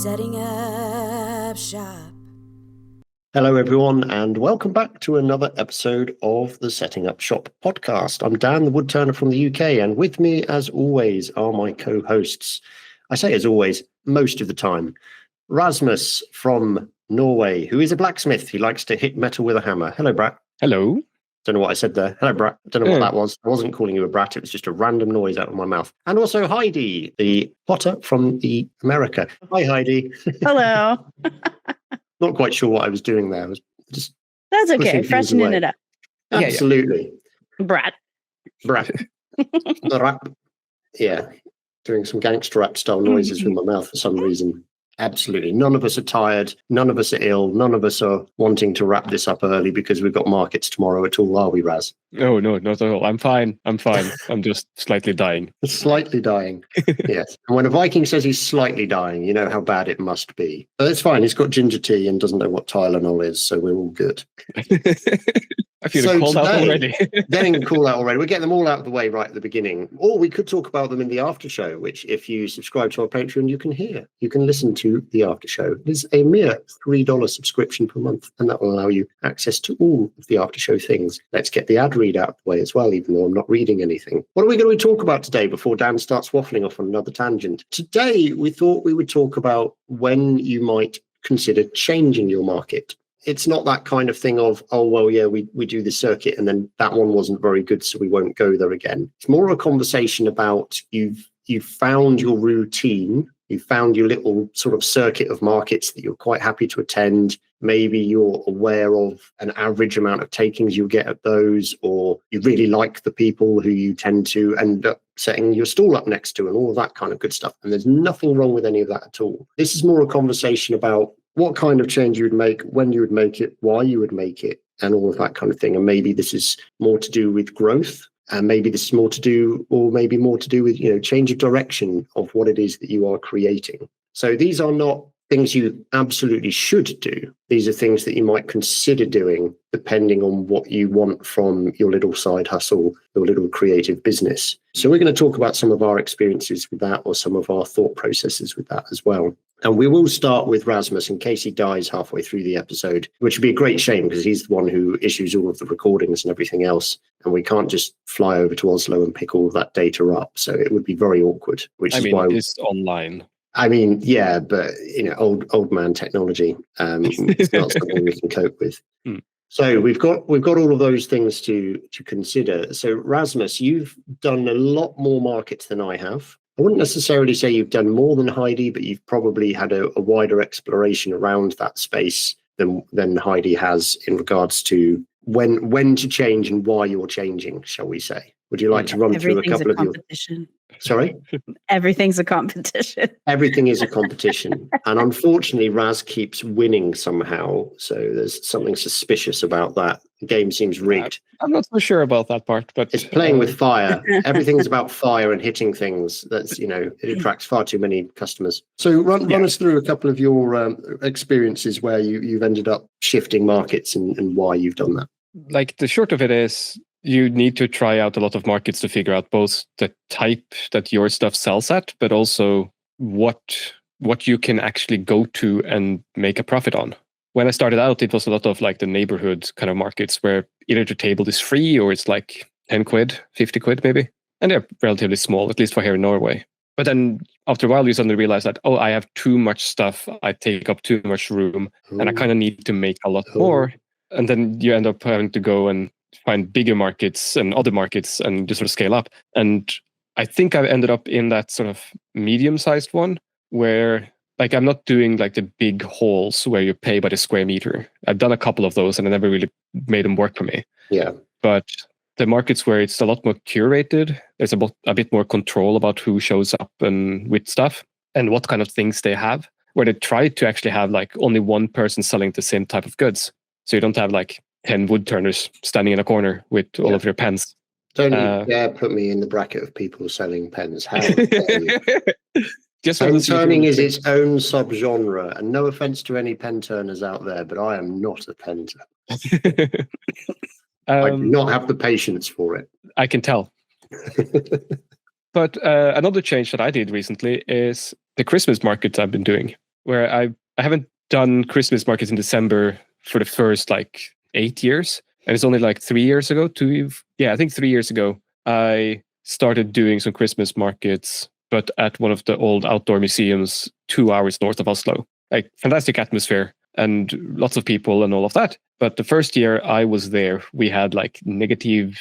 Setting up shop. Hello, everyone, and welcome back to another episode of the Setting Up Shop podcast. I'm Dan, the woodturner from the UK, and with me, as always, are my co-hosts. I say as always, most of the time. Rasmus from Norway, who is a blacksmith. He likes to hit metal with a hammer. Hello, Brat. Hello. Don't know what I said there. Hello, Brat. Don't know what that was. I wasn't calling you a brat. It was just a random noise out of my mouth. And also Heidi, the potter from the America. Hi, Heidi. Hello. Not quite sure what I was doing there. I was just That's okay. Freshening it up. Absolutely. Brat. Brat. Rap. Yeah. Doing some gangster rap style noises with my mouth for some reason. Absolutely. None of us are tired. None of us are ill. None of us are wanting to wrap this up early because we've got markets tomorrow at all, are we, Raz? Oh, no, not at all. I'm fine. I'm just slightly dying. Slightly dying. Yes. And when a Viking says he's slightly dying, you know how bad it must be. But it's fine. He's got ginger tea and doesn't know what Tylenol is, so we're all good. I feel a call out already. Getting a call out already. We'll get them all out of the way right at the beginning. Or we could talk about them in the after show, which if you subscribe to our Patreon, you can hear. You can listen to the after show. It is a mere $3 subscription per month, and that will allow you access to all of the after show things. Let's get the ad read out of the way as well, even though I'm not reading anything. What are we going to talk about today before Dan starts waffling off on another tangent? Today, we thought we would talk about when you might consider changing your market. It's not that kind of thing of, oh, well, yeah, we do the circuit and then that one wasn't very good, so we won't go there again. It's more of a conversation about you've found your routine, you've found your little sort of circuit of markets that you're quite happy to attend. Maybe you're aware of an average amount of takings you'll get at those, or you really like the people who you tend to end up setting your stall up next to and all of that kind of good stuff. And there's nothing wrong with any of that at all. This is more a conversation about what kind of change you would make, when you would make it, why you would make it, and all of that kind of thing. And maybe this is more to do with growth, and maybe this is more to do, or maybe more to do with, change of direction of what it is that you are creating. So these are not things you absolutely should do. These are things that you might consider doing depending on what you want from your little side hustle, your little creative business. So we're going to talk about some of our experiences with that, or some of our thought processes with that as well. And we will start with Rasmus in case he dies halfway through the episode, which would be a great shame because he's the one who issues all of the recordings and everything else. And we can't just fly over to Oslo and pick all of that data up. So it would be very awkward, why it's online. I mean, yeah, but, old man technology, it's not something we can cope with. So we've got all of those things to consider. So Rasmus, you've done a lot more markets than I have. I wouldn't necessarily say you've done more than Heidi, but you've probably had a wider exploration around that space than Heidi has in regards to when to change and why you're changing, shall we say. Would you like to run through a couple of your... Sorry? Everything's a competition. Everything is a competition. And unfortunately, Raz keeps winning somehow. So there's something suspicious about that. The game seems rigged. I'm not so sure about that part, but it's playing with fire. Everything's about fire and hitting things. That's, it attracts far too many customers. So run us through a couple of your experiences where you've ended up shifting markets and why you've done that. Like the short of it is, you need to try out a lot of markets to figure out both the type that your stuff sells at, but also what you can actually go to and make a profit on. When I started out, it was a lot of like the neighborhood kind of markets where either the table is free or it's like 10 quid, 50 quid maybe. And they're relatively small, at least for here in Norway. But then after a while, you suddenly realize that, I have too much stuff. I take up too much room and I kind of need to make a lot more. And then you end up having to go and find bigger markets and other markets and just sort of scale up. And I think I've ended up in that sort of medium-sized one where like I'm not doing like the big halls where you pay by the square meter. I've done a couple of those and I never really made them work for me. Yeah. But the markets where it's a lot more curated, there's a bit more control about who shows up and with stuff and what kind of things they have, where they try to actually have like only one person selling the same type of goods. So you don't have like 10 wood turners standing in a corner with all of your pens. Don't you dare put me in the bracket of people selling pens. How dare you? Pen turning is its own subgenre, and no offense to any pen turners out there, but I am not a pen turner. I do not have the patience for it. I can tell. But another change that I did recently is the Christmas markets I've been doing, where I haven't done Christmas markets in December for the first like 8 years. And it's only like 3 years ago, I think 3 years ago, I started doing some Christmas markets, but at one of the old outdoor museums 2 hours north of Oslo. Like fantastic atmosphere and lots of people and all of that. But the first year I was there, we had like -16,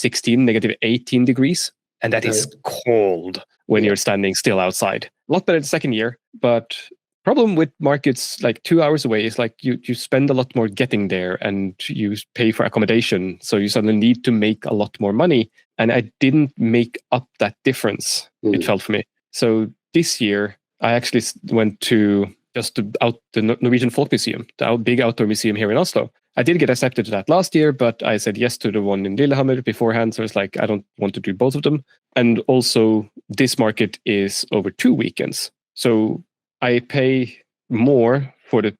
-18 degrees. And that is cold when you're standing still outside. A lot better the second year, but problem with markets like 2 hours away is like you spend a lot more getting there and you pay for accommodation. So you suddenly need to make a lot more money. And I didn't make up that difference, it felt for me. So this year, I actually went to just the Norwegian Folk Museum, the big outdoor museum here in Oslo. I did get accepted to that last year, but I said yes to the one in Lillehammer beforehand. So it's like, I don't want to do both of them. And also this market is over 2 weekends. So I pay more for the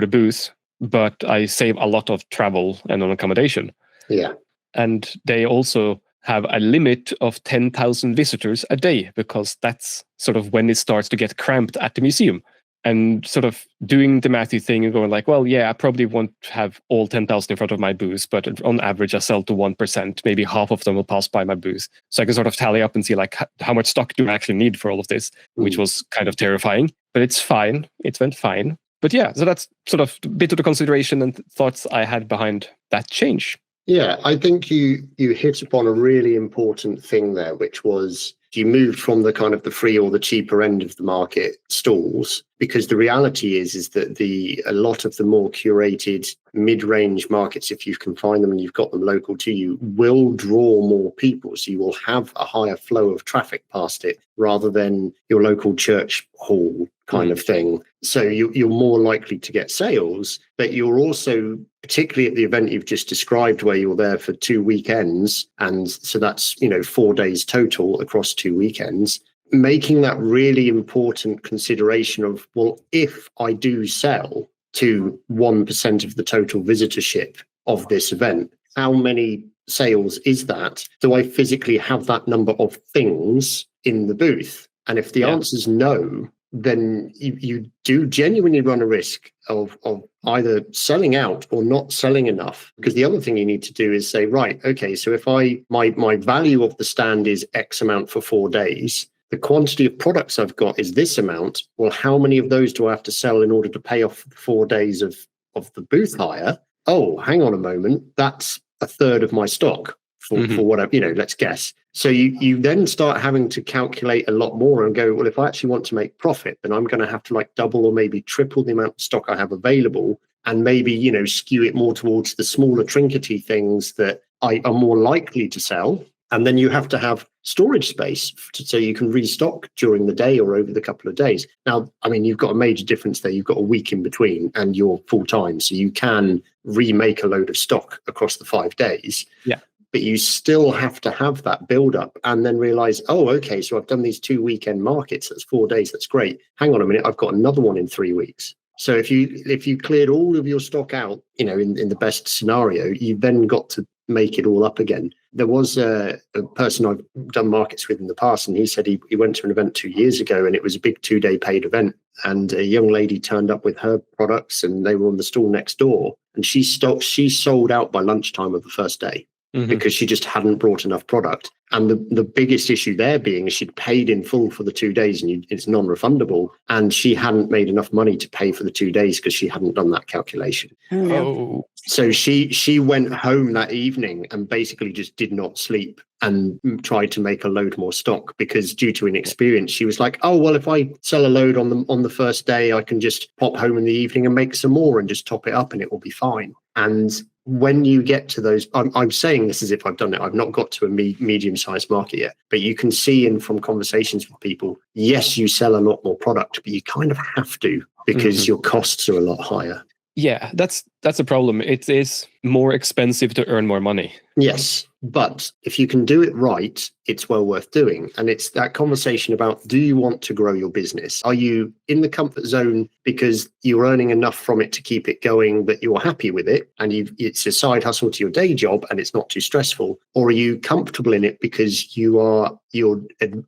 booth, but I save a lot of travel and on accommodation. Yeah. And they also have a limit of 10,000 visitors a day, because that's sort of when it starts to get cramped at the museum. And sort of doing the mathy thing and going like, well, yeah, I probably won't have all 10,000 in front of my booth, but on average, I sell to 1%. Maybe half of them will pass by my booth. So I can sort of tally up and see like how much stock do I actually need for all of this, which was kind of terrifying, but it's fine. It went fine. But yeah, so that's sort of a bit of the consideration and thoughts I had behind that change. Yeah, I think you hit upon a really important thing there, which was you moved from the kind of the free or the cheaper end of the market stalls, because the reality is that a lot of the more curated mid-range markets, if you can find them and you've got them local to you, will draw more people. So you will have a higher flow of traffic past it rather than your local church hall kind of thing. So you're more likely to get sales, but you're also, particularly at the event you've just described, where you're there for 2 weekends, and so that's 4 days total across 2 weekends, making that really important consideration of, well, if I do sell to 1% of the total visitorship of this event, how many sales is that? Do I physically have that number of things in the booth? And if the answer is no, then you do genuinely run a risk of either selling out or not selling enough. Because the other thing you need to do is say, right, okay, so if my value of the stand is X amount for 4 days, the quantity of products I've got is this amount. Well, how many of those do I have to sell in order to pay off 4 days of the booth hire? Oh, hang on a moment, that's a third of my stock for whatever, let's guess. So you then start having to calculate a lot more and go, well, if I actually want to make profit, then I'm going to have to like double or maybe triple the amount of stock I have available, and maybe, skew it more towards the smaller trinkety things that are more likely to sell. And then you have to have storage space so you can restock during the day or over the couple of days. Now, I mean, you've got a major difference there. You've got a week in between and you're full time. So you can remake a load of stock across the 5 days. Yeah. But you still have to have that build up and then realize, oh, okay, so I've done these 2 weekend markets. That's 4 days. That's great. Hang on a minute. I've got another one in 3 weeks. So if you cleared all of your stock out, in the best scenario, you've then got to make it all up again. There was a person I've done markets with in the past, and he said he went to an event 2 years ago, and it was a big 2-day paid event. And a young lady turned up with her products, and they were on the stall next door. And she sold out by lunchtime of the first day. Because she just hadn't brought enough product. And the biggest issue there being is she'd paid in full for the 2 days and it's non-refundable. And she hadn't made enough money to pay for the 2 days because she hadn't done that calculation. Oh. So she went home that evening and basically just did not sleep and tried to make a load more stock, because due to inexperience, she was like, oh, well, if I sell a load on the first day, I can just pop home in the evening and make some more and just top it up and it will be fine. And when you get to those, I'm saying this as if I've done it. I've not got to a medium-sized market yet, but you can see from conversations with people, yes, you sell a lot more product, but you kind of have to, because your costs are a lot higher. Yeah, that's a problem. It is more expensive to earn more money. Yes, but if you can do it right, it's well worth doing. And it's that conversation about, do you want to grow your business? Are you in the comfort zone because you're earning enough from it to keep it going that you're happy with it, and it's a side hustle to your day job and it's not too stressful? Or are you comfortable in it because you're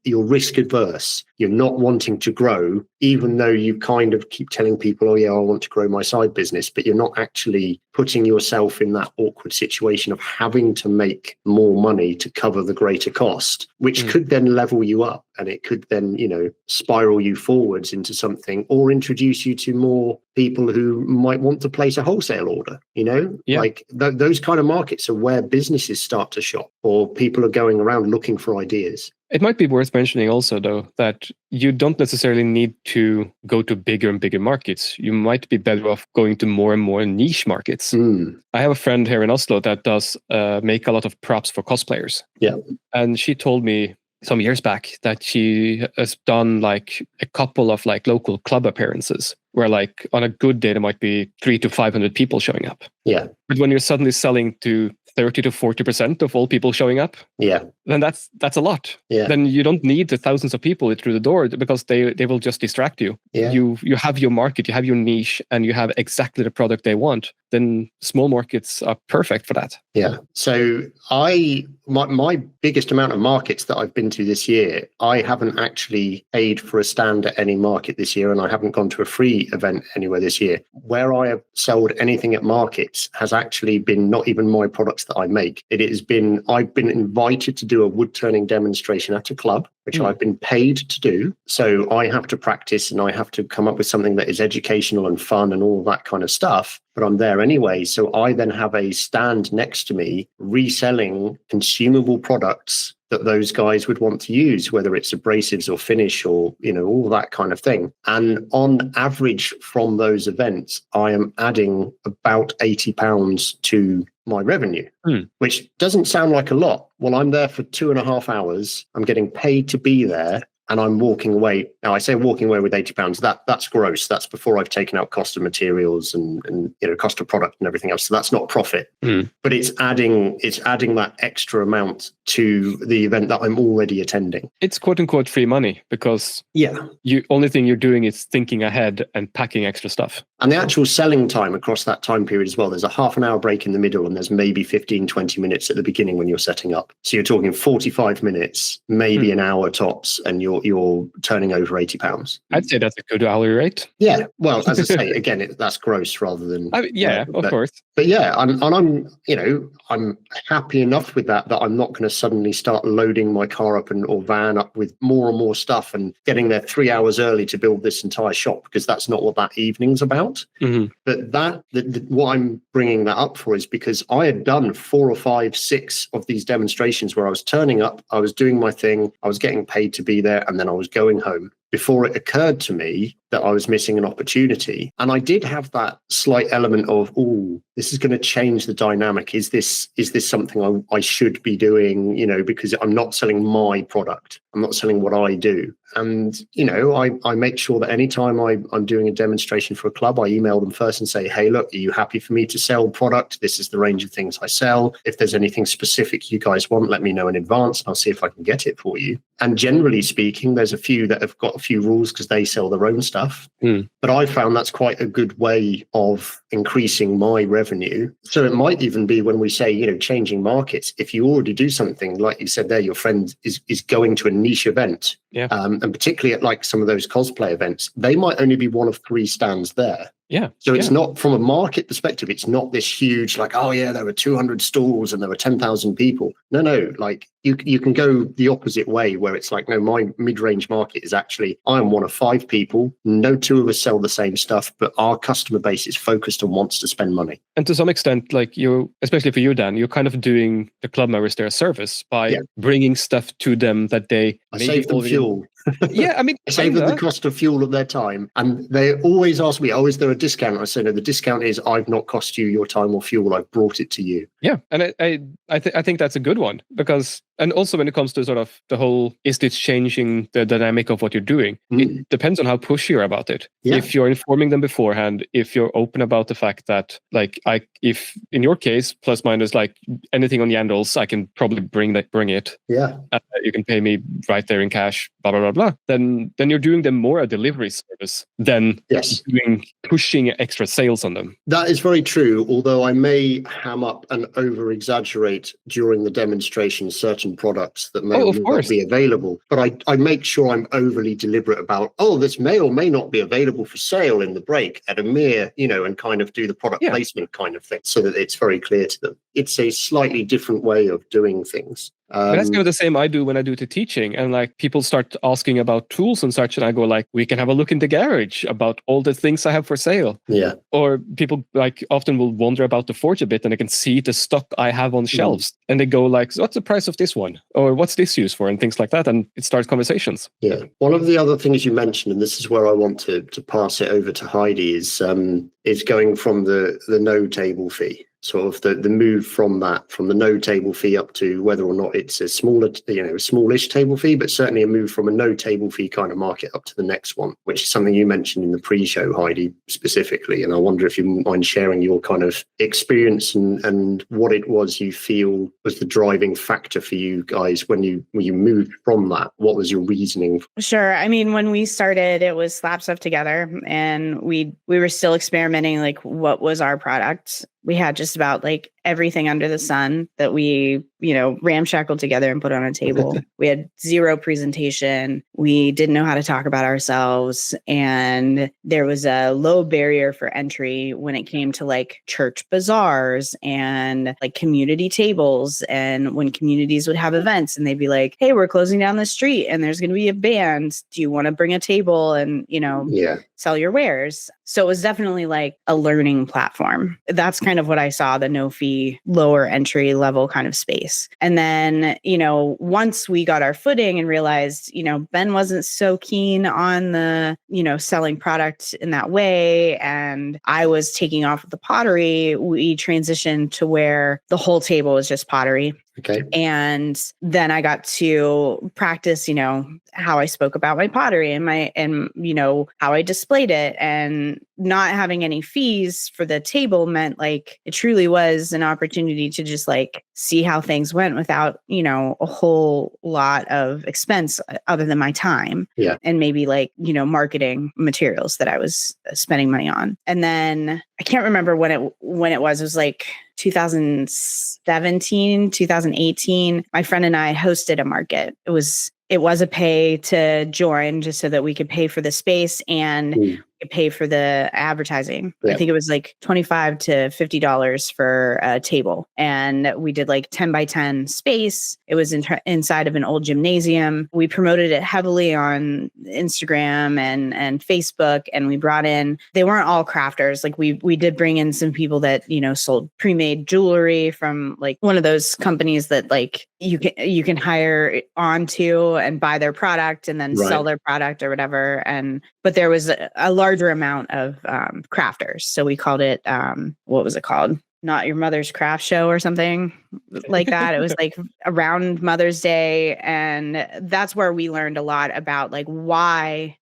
risk adverse? You're not wanting to grow, even though you kind of keep telling people, oh yeah, I want to grow my side business, but you're not actually putting yourself in that awkward situation of having to make more money to cover the greater cost, which could then level you up, and it could then, spiral you forwards into something, or introduce you to more people who might want to place a wholesale order, like those kind of markets are where businesses start to shop, or people are going around looking for ideas. It might be worth mentioning also, though, that you don't necessarily need to go to bigger and bigger markets. You might be better off going to more and more niche markets. I have a friend here in Oslo that does make a lot of props for cosplayers. Yeah. And she told me some years back that she has done like a couple of like local club appearances where like on a good day there might be 300 to 500 people showing up. Yeah. But when you're suddenly selling to 30 to 40% of all people showing up, then that's a lot. Yeah. Then you don't need the thousands of people through the door because they will just distract you. Yeah. You have your market, you have your niche, and you have exactly the product they want. Then small markets are perfect for that. Yeah. So my biggest amount of markets that I've been to this year, I haven't actually paid for a stand at any market this year, and I haven't gone to a free event anywhere this year. Where I have sold anything at markets has actually been not even my products that I make. I've been invited to do a wood turning demonstration at a club, which I've been paid to do. So I have to practice and I have to come up with something that is educational and fun and all that kind of stuff. But I'm there anyway. So I then have a stand next to me reselling consumable products that those guys would want to use, whether it's abrasives or finish or, all that kind of thing. And on average from those events, I am adding about £80 to my revenue, which doesn't sound like a lot. Well, I'm there for 2.5 hours. I'm getting paid to be there. And I'm walking away. Now, I say walking away with £80. That's gross. That's before I've taken out cost of materials and cost of product and everything else. So that's not profit. But it's adding that extra amount to the event that I'm already attending. It's quote unquote free money because only thing you're doing is thinking ahead and packing extra stuff. And the actual selling time across that time period as well, there's a half an hour break in the middle and there's maybe 15, 20 minutes at the beginning when you're setting up. So you're talking 45 minutes, maybe an hour tops, and you're turning over £80. I'd say that's a good hourly rate. Yeah. Well, as I say, again, that's gross rather than... of course. But yeah, I'm happy enough with that I'm not going to suddenly start loading my car up or van up with more and more stuff and getting there 3 hours early to build this entire shop, because that's not what that evening's about. But what I'm bringing that up for is because I had done 4 or 5, 6 of these demonstrations where I was turning up, I was doing my thing, I was getting paid to be there, and then I was going home before it occurred to me that I was missing an opportunity. And I did have that slight element of, this is going to change the dynamic. Is this something I should be doing, because I'm not selling my product. I'm not selling what I do. And, I make sure that anytime I'm doing a demonstration for a club, I email them first and say, hey, look, are you happy for me to sell product? This is the range of things I sell. If there's anything specific you guys want, let me know in advance and I'll see if I can get it for you. And generally speaking, there's a few that have got a few rules because they sell their own stuff. But I found that's quite a good way of increasing my revenue. So it might even be when we say, changing markets. If you already do something, like you said there, your friend is going to a niche event. Yeah. And particularly at like some of those cosplay events, they might only be one of 3 stands there. Yeah. So it's not, from a market perspective, it's not this huge, like, oh yeah, there were 200 stalls and there were 10,000 people. No, like you can go the opposite way where it's like, no, my mid-range market is actually, I'm one of 5 people. No 2 of us sell the same stuff, but our customer base is focused and wants to spend money. And to some extent, like especially for you, Dan, you're kind of doing the club members their service by bringing stuff to them that they... I save them fuel. Yeah, I mean, I save them the cost of fuel of their time, and they always ask me, "Oh, is there a discount?" I say, "No, the discount is I've not cost you your time or fuel. I've brought it to you." Yeah, and I think that's a good one because, and also when it comes to sort of the whole, is this changing the dynamic of what you're doing? It depends on how pushy you're about it. Yeah. If you're informing them beforehand, if you're open about the fact that, like, if in your case, plus minus, like anything on the handles, I can probably bring it. Yeah, you can pay me right there in cash. Blah blah blah. blah, then you're doing them more a delivery service than pushing extra sales on them. That is very true, although I may ham up and over-exaggerate during the demonstration certain products that may or may not be available. But I make sure I'm overly deliberate about, this may or may not be available for sale in the break at a mere, and kind of do the product placement kind of thing so that it's very clear to them. It's a slightly different way of doing things. But that's kind of the same I do when I do the teaching, and like people start asking about tools and such, and I go like, we can have a look in the garage about all the things I have for sale. Yeah. Or people like often will wonder about the Forge a bit, and they can see the stock I have on shelves, and they go like, what's the price of this one, or what's this used for, and things like that, and it starts conversations. Yeah. One of the other things you mentioned, and this is where I want to pass it over to Heidi, is going from the no table fee. Sort of the move from the no table fee up to whether or not it's a smaller, a smallish table fee, but certainly a move from a no table fee kind of market up to the next one, which is something you mentioned in the pre-show, Heidi, specifically. And I wonder if you mind sharing your kind of experience and what it was you feel was the driving factor for you guys when you moved from that. What was your reasoning? Sure. I mean, when we started, it was slap stuff together, and we were still experimenting, like what was our product. We had just about like everything under the sun that we, ramshackled together and put on a table. We had zero presentation. We didn't know how to talk about ourselves. And there was a low barrier for entry when it came to like church bazaars and like community tables. And when communities would have events and they'd be like, hey, we're closing down the street and there's going to be a band. Do you want to bring a table and, sell your wares? So it was definitely like a learning platform. That's kind of what I saw, the no fee, lower entry level kind of space. And then, once we got our footing and realized, Ben wasn't so keen on the, selling product in that way, and I was taking off with the pottery, we transitioned to where the whole table was just pottery. Okay. And then I got to practice, how I spoke about my pottery and how I displayed it, and not having any fees for the table meant like it truly was an opportunity to just like see how things went without, a whole lot of expense other than my time. Yeah. And maybe like, marketing materials that I was spending money on. And then I can't remember when it was. It was like 2017, 2018. My friend and I hosted a market. It was a pay to join just so that we could pay for the space and pay for the advertising. Yeah. I think it was like $25 to $50 for a table. And we did like 10 by 10 space. It was inside of an old gymnasium. We promoted it heavily on Instagram and Facebook. And we brought in, they weren't all crafters. Like we did bring in some people that, sold pre-made jewelry from like one of those companies that like you can hire onto and buy their product and then sell their product or whatever. But there was a larger amount of crafters. So we called it, what was it called? Not Your Mother's Craft Show or something like that. It was like around Mother's Day. And that's where we learned a lot about like why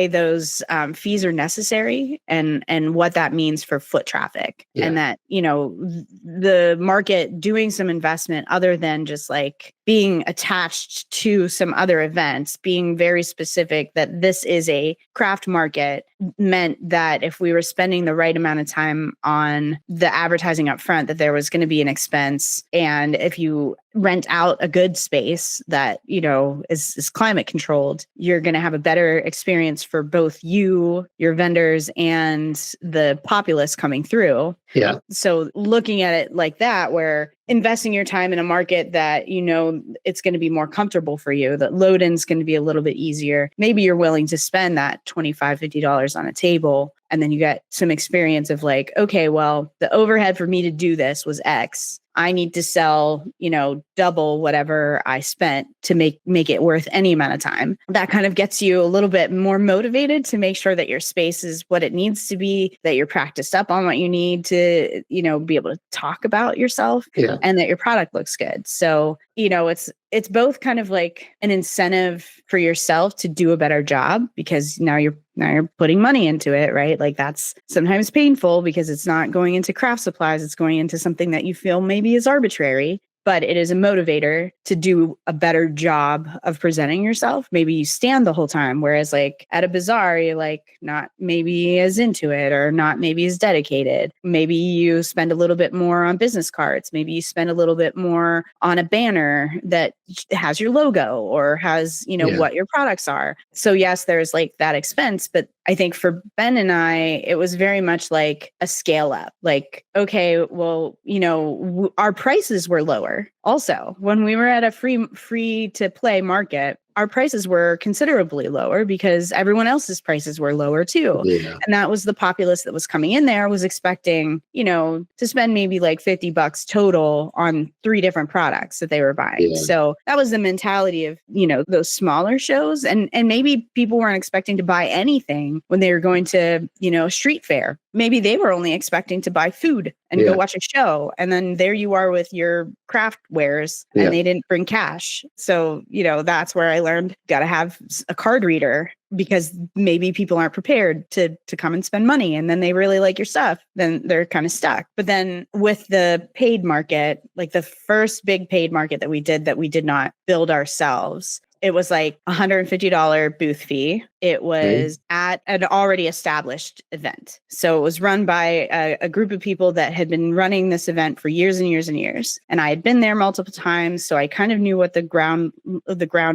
those fees are necessary and what that means for foot traffic. Yeah. And that, the market doing some investment other than just like being attached to some other events, being very specific that this is a craft market, meant that if we were spending the right amount of time on the advertising up front, that there was going to be an expense. And if you rent out a good space that, is climate controlled, you're going to have a better experience for both you, your vendors, and the populace coming through. Yeah. So looking at it like that, where investing your time in a market that, it's going to be more comfortable for you, that load-in's going to be a little bit easier. Maybe you're willing to spend that $25, $50 on a table. And then you get some experience of like, okay, well, the overhead for me to do this was X. I need to sell, double whatever I spent to make it worth any amount of time. That kind of gets you a little bit more motivated to make sure that your space is what it needs to be, that you're practiced up on what you need to, be able to talk about yourself, and that your product looks good. So, it's both kind of like an incentive for yourself to do a better job, because now you're putting money into it, right? Like that's sometimes painful because it's not going into craft supplies. It's going into something that you feel maybe is arbitrary. but it is a motivator to do a better job of presenting yourself. Maybe you stand the whole time, whereas like at a bazaar, you're like not maybe as into it or not maybe as dedicated. Maybe you spend a little bit more on business cards. Maybe you spend a little bit more on a banner that has your logo or has, what your products are. So yes, there's like that expense, but I think for Ben and I, it was very much like a scale up. Like, okay, well, our prices were lower. Also, when we were at a free to play market, our prices were considerably lower because everyone else's prices were lower too. Yeah. And that was the populace that was coming in there was expecting, to spend maybe like $50 total on 3 different products that they were buying. Yeah. So that was the mentality of, those smaller shows. And maybe people weren't expecting to buy anything when they were going to, street fair. Maybe they were only expecting to buy food and go watch a show. And then there you are with your craft wares and they didn't bring cash. So, that's where I learned got to have a card reader because maybe people aren't prepared to come and spend money. And then they really like your stuff. Then they're kind of stuck. But then with the paid market, like the first big paid market that we did not build ourselves, it was like $150 booth fee. It was at an already established event. So it was run by a group of people that had been running this event for years and years and years. And I had been there multiple times. So I kind of knew what the ground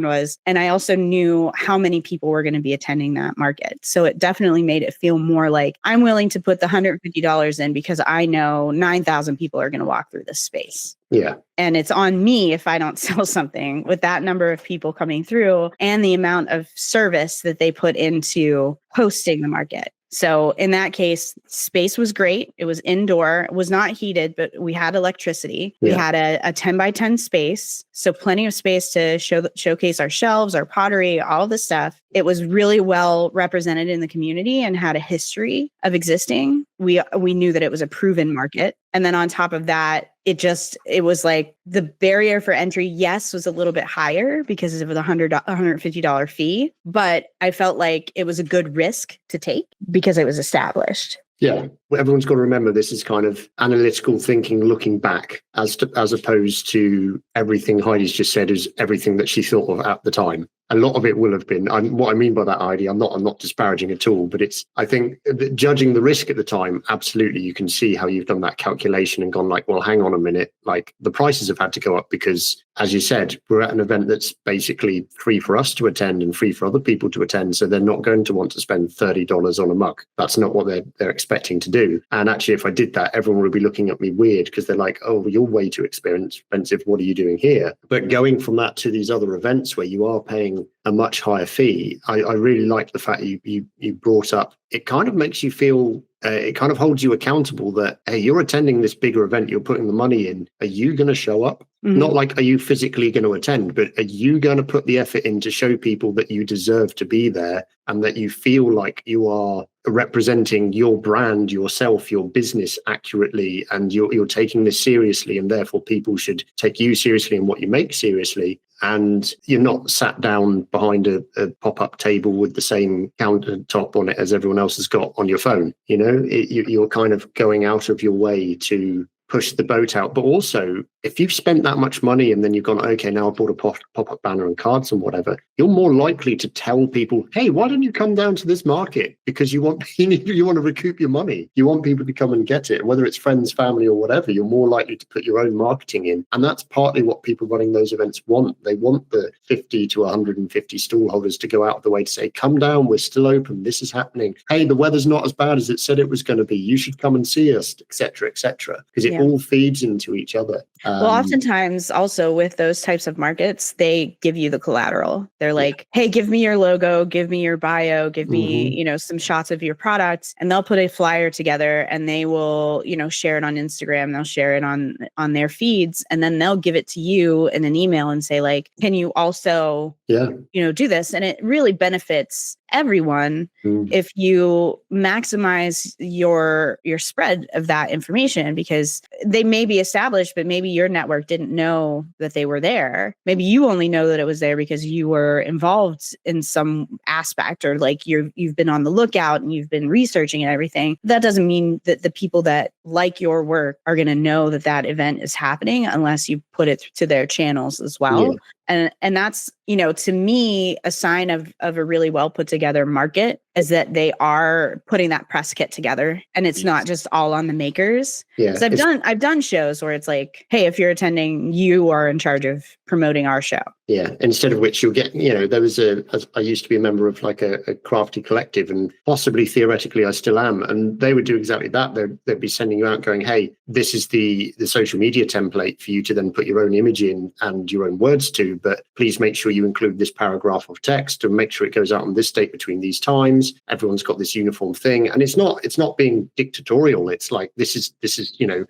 was. And I also knew how many people were going to be attending that market. So it definitely made it feel more like I'm willing to put the $150 in because I know 9,000 people are going to walk through this space. Yeah. And it's on me if I don't sell something with that number of people coming through and the amount of service that they put into hosting the market. So in that case, space was great. It was indoor. It was not heated, but we had electricity. We had a 10 by 10 space. So plenty of space to showcase our shelves, our pottery, all this stuff. It was really well represented in the community and had a history of existing. We knew that it was a proven market. And then on top of that, it was like the barrier for entry, yes, was a little bit higher because of the $150 fee. But I felt like it was a good risk to take because it was established. Yeah. Everyone's got to remember this is kind of analytical thinking looking back as opposed to everything Heidi's just said is everything that she thought of at the time. A lot of it will have been, what I mean by that, Heidi, I'm not disparaging at all, but I think judging the risk at the time, absolutely, you can see how you've done that calculation and gone like, well, hang on a minute, like the prices have had to go up because, as you said, we're at an event that's basically free for us to attend and free for other people to attend. So they're not going to want to spend $30 on a mug. That's not what they're expecting to do. And actually, if I did that, everyone would be looking at me weird because they're like, oh, you're way too expensive. What are you doing here? But going from that to these other events where you are paying a much higher fee, I really like the fact you brought up. It kind of makes you feel, it kind of holds you accountable that, hey, you're attending this bigger event, you're putting the money in. Are you going to show up? Mm-hmm. Not like, are you physically going to attend, but are you going to put the effort in to show people that you deserve to be there and that you feel like you are representing your brand, yourself, your business accurately, and you're taking this seriously, and therefore people should take you seriously and what you make seriously. And you're not sat down behind a pop-up table with the same countertop on it as everyone else has got on your phone. You're kind of going out of your way to push the boat out. But also, if you've spent that much money and then you've gone, okay, now I've bought a pop-up banner and cards and whatever, you're more likely to tell people, hey, why don't you come down to this market? Because you want to recoup your money. You want people to come and get it. Whether it's friends, family, or whatever, you're more likely to put your own marketing in. And that's partly what people running those events want. They want the 50 to 150 stall holders to go out of the way to say, come down, we're still open, this is happening. Hey, the weather's not as bad as it said it was going to be. You should come and see us, etc., etc. Because it all feeds into each other. Well, oftentimes also with those types of markets, they give you the collateral. They're like, hey, give me your logo, give me your bio, give me, some shots of your products, and they'll put a flyer together and they will, share it on Instagram. They'll share it on their feeds, and then they'll give it to you in an email and say like, can you also, do this? And it really benefits everyone if you maximize your spread of that information, because they may be established, but maybe your network didn't know that they were there. Maybe you only know that it was there because you were involved in some aspect, or like you've been on the lookout and you've been researching and everything. That doesn't mean that the people that like your work are going to know that that event is happening unless you put it to their channels as well. And that's, to me, a sign of a really well put together market is that they are putting that press kit together, and it's not just all on the makers. Yeah. So I've done shows where it's like, hey, if you're attending, you are in charge of promoting our show. Yeah. Instead of which you'll get, there was I used to be a member of like a crafty collective, and possibly theoretically I still am. And they would do exactly that. They'd be sending you out going, hey, this is the social media template for you to then put your own image in and your own words to, but please make sure you include this paragraph of text and make sure it goes out on this date between these times. Everyone's got this uniform thing. And it's not being dictatorial. It's like, this is,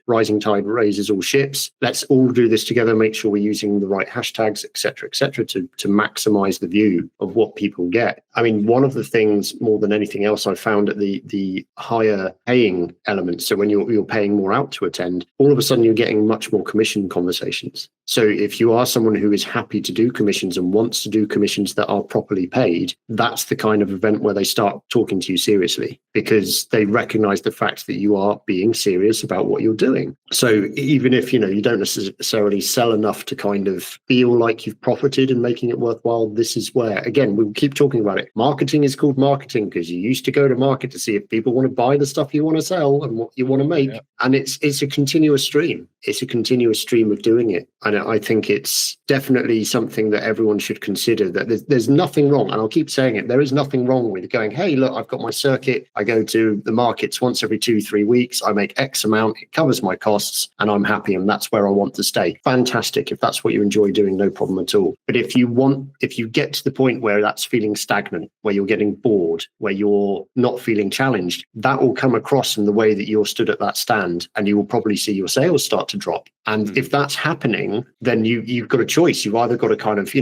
rising tide raises all ships. Let's all do this together, make sure we're using the right hashtags, et cetera, to maximize the view of what people get. I mean, one of the things more than anything else I found at the higher paying elements, so when you're paying more out to attend, all of a sudden you're getting much more commission conversations. So if you are someone who is happy to do commissions and wants to do commissions that are properly paid, that's the kind of event where they start talking to you seriously, because they recognize the fact that you are being serious about what you're doing. So even if, you don't necessarily sell enough to kind of feel like you've profited and making it worthwhile, this is where, again, we'll keep talking about it. Marketing is called marketing because you used to go to market to see if people want to buy the stuff you want to sell and what you want to make. Yeah. And it's a continuous stream. It's a continuous stream of doing it. And I think it's definitely something that everyone should consider, that there's nothing wrong. And I'll keep saying it. There is nothing wrong with going, hey, look, I've got my circuit. I go to the markets once every 2-3 weeks. I make X amount. It covers my costs and I'm happy. And that's where I want to stay. Fantastic. If that's what you enjoy doing, no problem at all. But if you get to the point where that's feeling stagnant, where you're getting bored, where you're not feeling challenged, that will come across in the way that you're stood at that stand, and you will probably see your sales start to drop. And if that's happening, then you've got a choice. You've either got to kind of,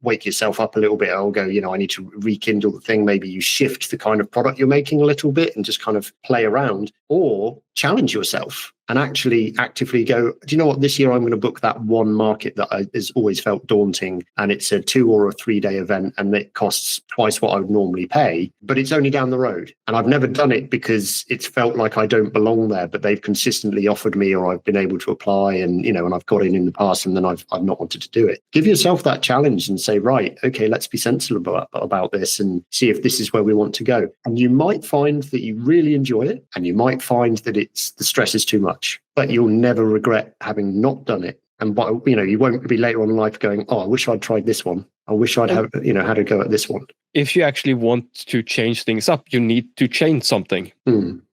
wake yourself up a little bit, or go, I need to rekindle the thing. Maybe you shift the kind of product you're making a little bit and just kind of play around, or challenge yourself and actually actively go, do you know what, this year I'm going to book that one market that has always felt daunting, and it's a 2 or a 3 day event and it costs twice what I would normally pay, but it's only down the road. And I've never done it because it's felt like I don't belong there, but they've consistently offered me, or I've been able to apply, and and I've got in the past, and then I've not wanted to do it. Give yourself that challenge and say, right, okay, let's be sensible about this and see if this is where we want to go. And you might find that you really enjoy it, and you might find that the stress is too much, but you'll never regret having not done it. And you won't be later on in life going, oh, I wish I'd tried this one. I wish I'd have had a go at this one. If you actually want to change things up, you need to change something.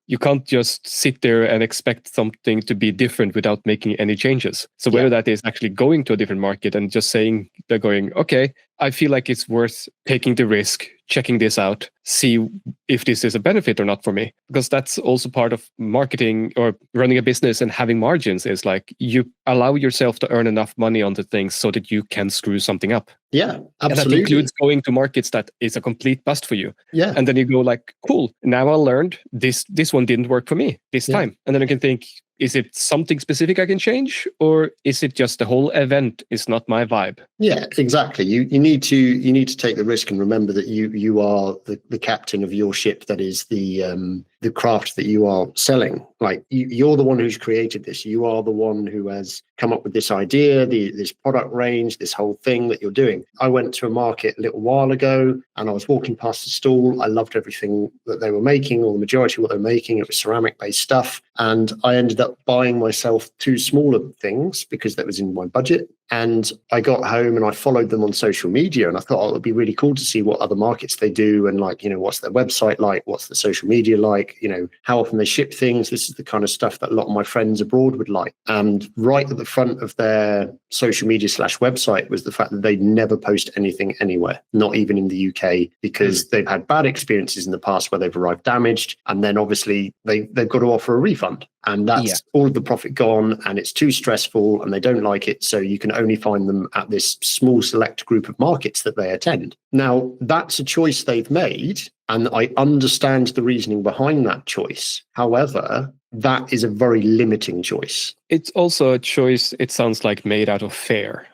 You can't just sit there and expect something to be different without making any changes. So whether that is actually going to a different market and just saying, they're going, okay, I feel like it's worth taking the risk, checking this out, see if this is a benefit or not for me. Because that's also part of marketing or running a business and having margins, is like you allow yourself to earn enough money on the things so that you can screw something up. Yeah, absolutely. And that includes going to markets that is a complete bust for you. Yeah. And then you go like, cool, now I learned this one didn't work for me this time. And then I can think, is it something specific I can change, or is it just the whole event is not my vibe? Yeah, exactly. You need to take the risk and remember that you are the captain of your ship. That is the craft that you are selling. Like you're the one who's created this. You are the one who has come up with this idea, this product range, this whole thing that you're doing. I went to a market a little while ago and I was walking past the stall. I loved everything that they were making, or the majority of what they were making. It was ceramic based stuff. And I ended up buying myself 2 smaller things because that was in my budget. And I got home and I followed them on social media, and I thought, it would be really cool to see what other markets they do, and what's their website like, what's the social media like, how often they ship things. This is the kind of stuff that a lot of my friends abroad would like. And right at the front of their social media /website was the fact that they never post anything anywhere, not even in the UK, because they've had bad experiences in the past where they've arrived damaged, and then obviously they've got to offer a refund. And that's all of the profit gone, and it's too stressful and they don't like it. So you can only find them at this small select group of markets that they attend. Now, that's a choice they've made, and I understand the reasoning behind that choice. However, that is a very limiting choice. It's also a choice, it sounds like, made out of fear.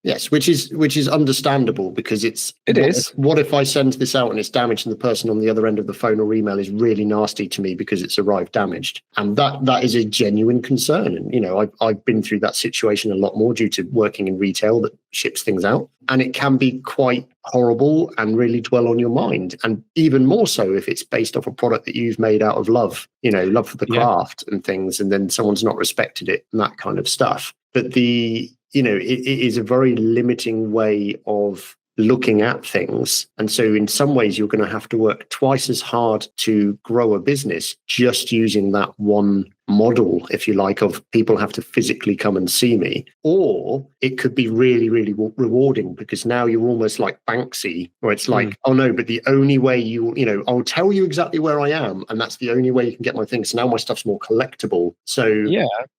Yes, which is understandable, because what if I send this out and it's damaged and the person on the other end of the phone or email is really nasty to me because it's arrived damaged? And that is a genuine concern. And, I've been through that situation a lot more due to working in retail that ships things out. And it can be quite horrible and really dwell on your mind. And even more so if it's based off a product that you've made out of love, love for the craft and things, and then someone's not respected it and that kind of stuff. But it is a very limiting way of looking at things. And so in some ways, you're going to have to work twice as hard to grow a business just using that one model, if you like, of people have to physically come and see me. Or it could be really, really rewarding, because now you're almost like Banksy, where it's like, oh no, but the only way I'll tell you exactly where I am, and that's the only way you can get my things. So now my stuff's more collectible. So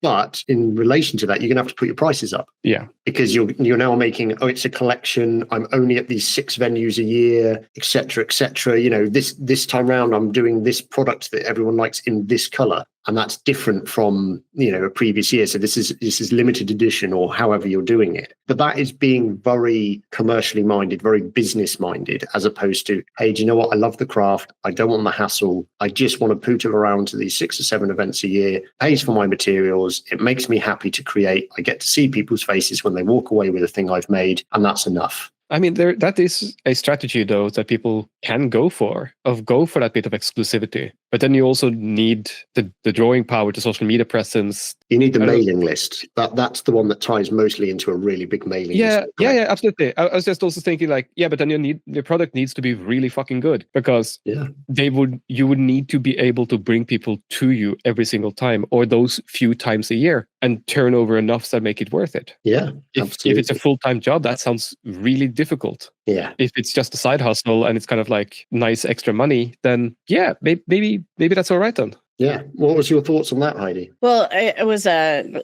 but in relation to that, you're gonna have to put your prices up. Yeah. Because you're now making, it's a collection, I'm only at these 6 venues a year, etc., etc. This time round I'm doing this product that everyone likes in this color. And that's different from, a previous year. So this is limited edition, or however you're doing it. But that is being very commercially minded, very business minded, as opposed to, hey, do you know what? I love the craft. I don't want the hassle. I just want to poodle around to these 6 or 7 events a year, pays for my materials. It makes me happy to create. I get to see people's faces when they walk away with a thing I've made, and that's enough. I mean, that is a strategy, though, that people can go for that bit of exclusivity. But then you also need the drawing power, the social media presence. You need the mailing list. That's the one that ties mostly into a really big mailing list. Yeah, absolutely. I was just also thinking but then the product needs to be really fucking good, because you would need to be able to bring people to you every single time, or those few times a year, and turn over enough that make it worth it. Yeah, if it's a full-time job, that sounds really difficult. Yeah. If it's just a side hustle and it's kind of like nice extra money, then maybe that's all right then. Yeah. What was your thoughts on that, Heidi? Well, it was a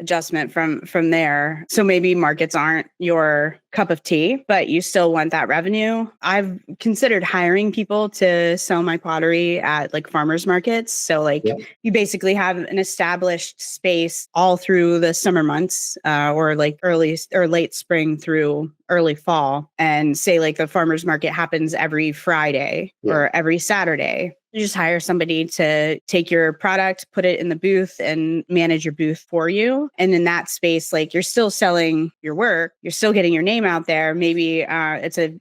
adjustment from there. So maybe markets aren't your cup of tea, but you still want that revenue. I've considered hiring people to sell my pottery at farmers markets. So you basically have an established space all through the summer months, or early or late spring through early fall, and say the farmers market happens every Friday or every Saturday. You just hire somebody to take your product, put it in the booth, and manage your booth for you. And in that space, you're still selling your work, you're still getting your name out there. Maybe it's a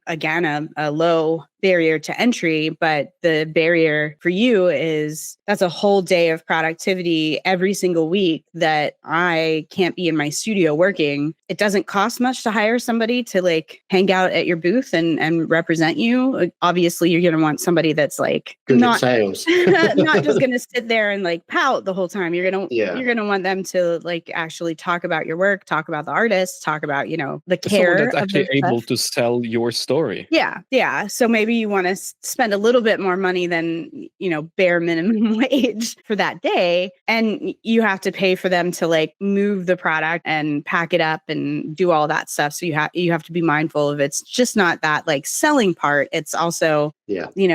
low barrier to entry, but the barrier for you is that's a whole day of productivity every single week that I can't be in my studio working. It doesn't cost much to hire somebody to hang out at your booth and represent you. Obviously, you're going to want somebody that's good at sales, not just going to sit there and pout the whole time. You're going to want them to actually talk about your work, talk about the artist, talk about the care. Someone that's actually able to sell your story. Yeah. So maybe you want to spend a little bit more money than bare minimum wage for that day, and you have to pay for them to move the product and pack it up and do all that stuff. So you have to be mindful of it's just not that selling part. It's also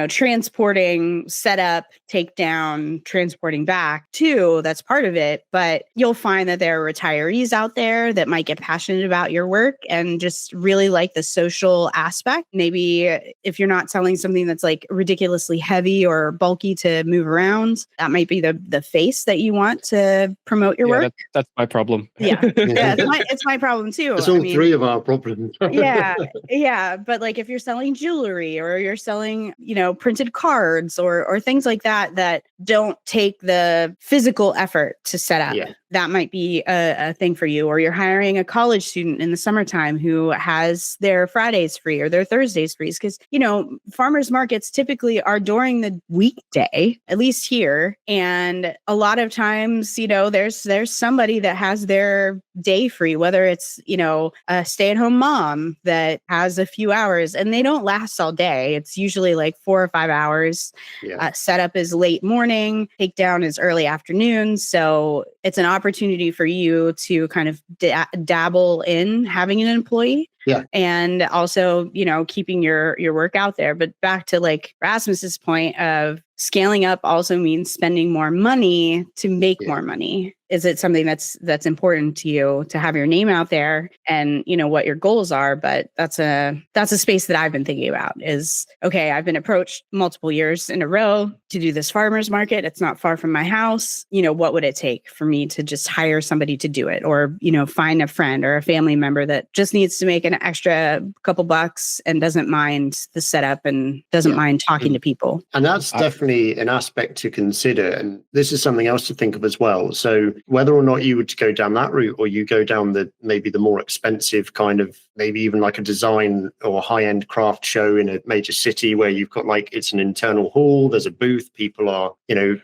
transporting, setup, take down, transporting back too. That's part of it. But you'll find that there are retirees out there that might get passionate about your work and just really like the social aspect. Maybe if you're not selling something that's ridiculously heavy or bulky to move around, that might be the face that you want to promote your work. That's my problem. Yeah, it's my problem too. It's all three of our problems. yeah. But if you're selling jewelry, or you're selling printed cards or things like that don't take the physical effort to set up. Yeah. That might be a thing for you. Or you're hiring a college student in the summertime who has their Fridays free or their Thursdays free. Because, farmers markets typically are during the weekday, at least here. And a lot of times, there's somebody that has their day free, whether it's, a stay-at-home mom that has a few hours, and they don't last all day. It's usually 4 or 5 hours. Yeah. Setup is late morning, takedown is early afternoon. So it's an opportunity for you to kind of dabble in having an employee. Yeah. And also, keeping your work out there. But back to like Rasmus's point of scaling up also means spending more money to make more money. Is it something that's important to you to have your name out there and what your goals are? But that's a space that I've been thinking about is, okay, I've been approached multiple years in a row to do this farmer's market. It's not far from my house. What would it take for me to just hire somebody to do it, or, find a friend or a family member that just needs to make an extra couple bucks and doesn't mind the setup and doesn't mind talking to people. And that's definitely an aspect to consider. And this is something else to think of as well. So whether or not you would go down that route, or you go down maybe the more expensive kind of, maybe even like a design or high-end craft show in a major city where you've got it's an internal hall, there's a booth, people are,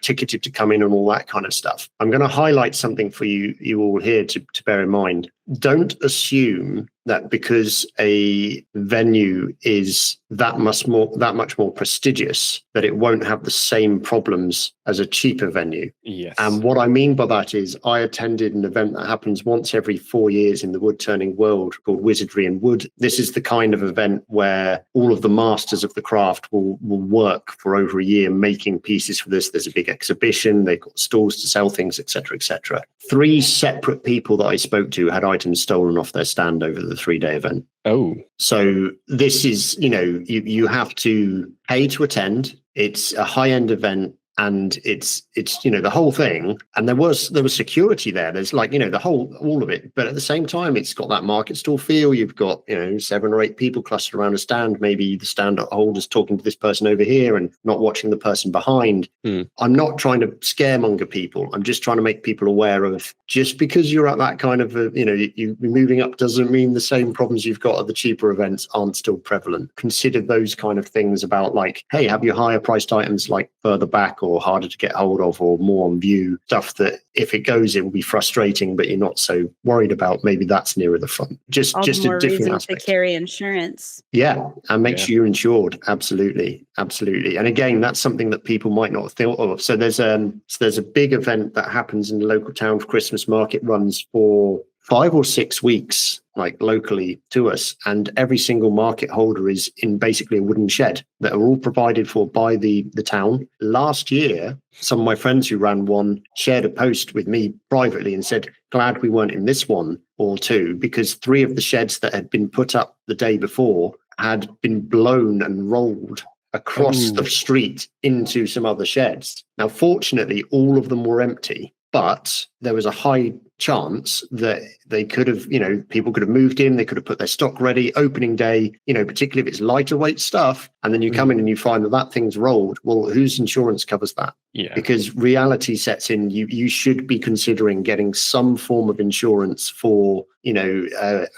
ticketed to come in and all that kind of stuff. I'm going to highlight something for you all here to bear in mind. Don't assume that because a venue is that much more prestigious, that it won't have the same problems as a cheaper venue. Yes. And what I mean by that is, I attended an event that happens once every 4 years in the wood turning world called Wizardry and Wood. This is the kind of event where all of the masters of the craft will work for over a year making pieces for this. There's a big exhibition, they've got stalls to sell things, etc., etc. 3 separate people that I spoke to had items stolen off their stand over the 3-day event. Oh. So this is, you have to pay to attend. It's a high-end event. And it's the whole thing, and there was security there. There's all of it, but at the same time, it's got that market stall feel. You've got 7 or 8 people clustered around a stand. Maybe the stand holder's talking to this person over here and not watching the person behind. I'm not trying to scaremonger people. I'm just trying to make people aware of, just because you're at that kind of you're moving up doesn't mean the same problems you've got at the cheaper events aren't still prevalent. Consider those kind of things about hey, have your higher priced items further back or harder to get hold of or more on view, stuff that if it goes, it will be frustrating, but you're not so worried about. Maybe that's nearer the front. Just a different aspect. To carry insurance. Yeah, and make sure you're insured. Absolutely. And again, that's something that people might not have thought of. So there's a big event that happens in the local town for Christmas market, runs for 5 or 6 weeks, locally to us, and every single market holder is in basically a wooden shed that are all provided for by the town. Last year, some of my friends who ran one shared a post with me privately and said, glad we weren't in this one or two, because 3 of the sheds that had been put up the day before had been blown and rolled across the street into some other sheds. Now, fortunately, all of them were empty, but there was a high chance that they could have, people could have moved in, they could have put their stock ready, opening day, particularly if it's lighter weight stuff, and then you come in and you find that thing's rolled. Well, whose insurance covers that? Yeah. Because reality sets in, you should be considering getting some form of insurance for,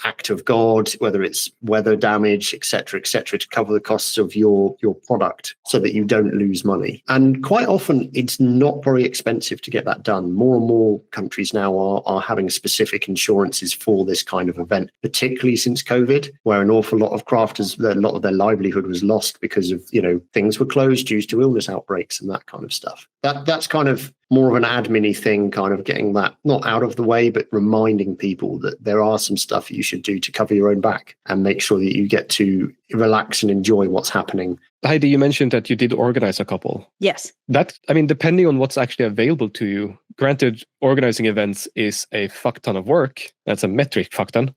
act of God, whether it's weather damage, et cetera, to cover the costs of your product so that you don't lose money. And quite often it's not very expensive to get that done. More and more countries now are having specific insurances for this kind of event, particularly since COVID, where an awful lot of crafters, a lot of their livelihood was lost because of, things were closed due to illness outbreaks and that kind of stuff. That's kind of more of an admin-y thing, kind of getting that not out of the way, but reminding people that there are some stuff you should do to cover your own back and make sure that you get to relax and enjoy what's happening. Heidi, you mentioned that you did organize a couple. Yes. Depending on what's actually available to you, granted, organizing events is a fuck ton of work. That's a metric fuck ton.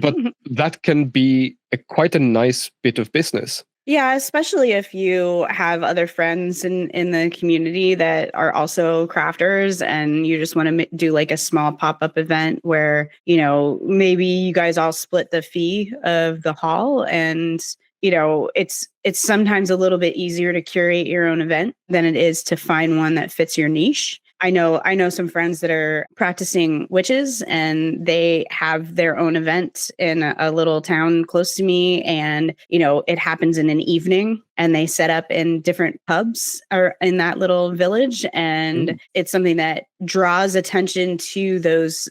But that can be quite a nice bit of business. Yeah, especially if you have other friends in the community that are also crafters and you just want to do a small pop-up event where, maybe you guys all split the fee of the hall, and, it's sometimes a little bit easier to curate your own event than it is to find one that fits your niche. I know some friends that are practicing witches, and they have their own event in a little town close to me. And, it happens in an evening, and they set up in different pubs or in that little village. And it's something that draws attention to those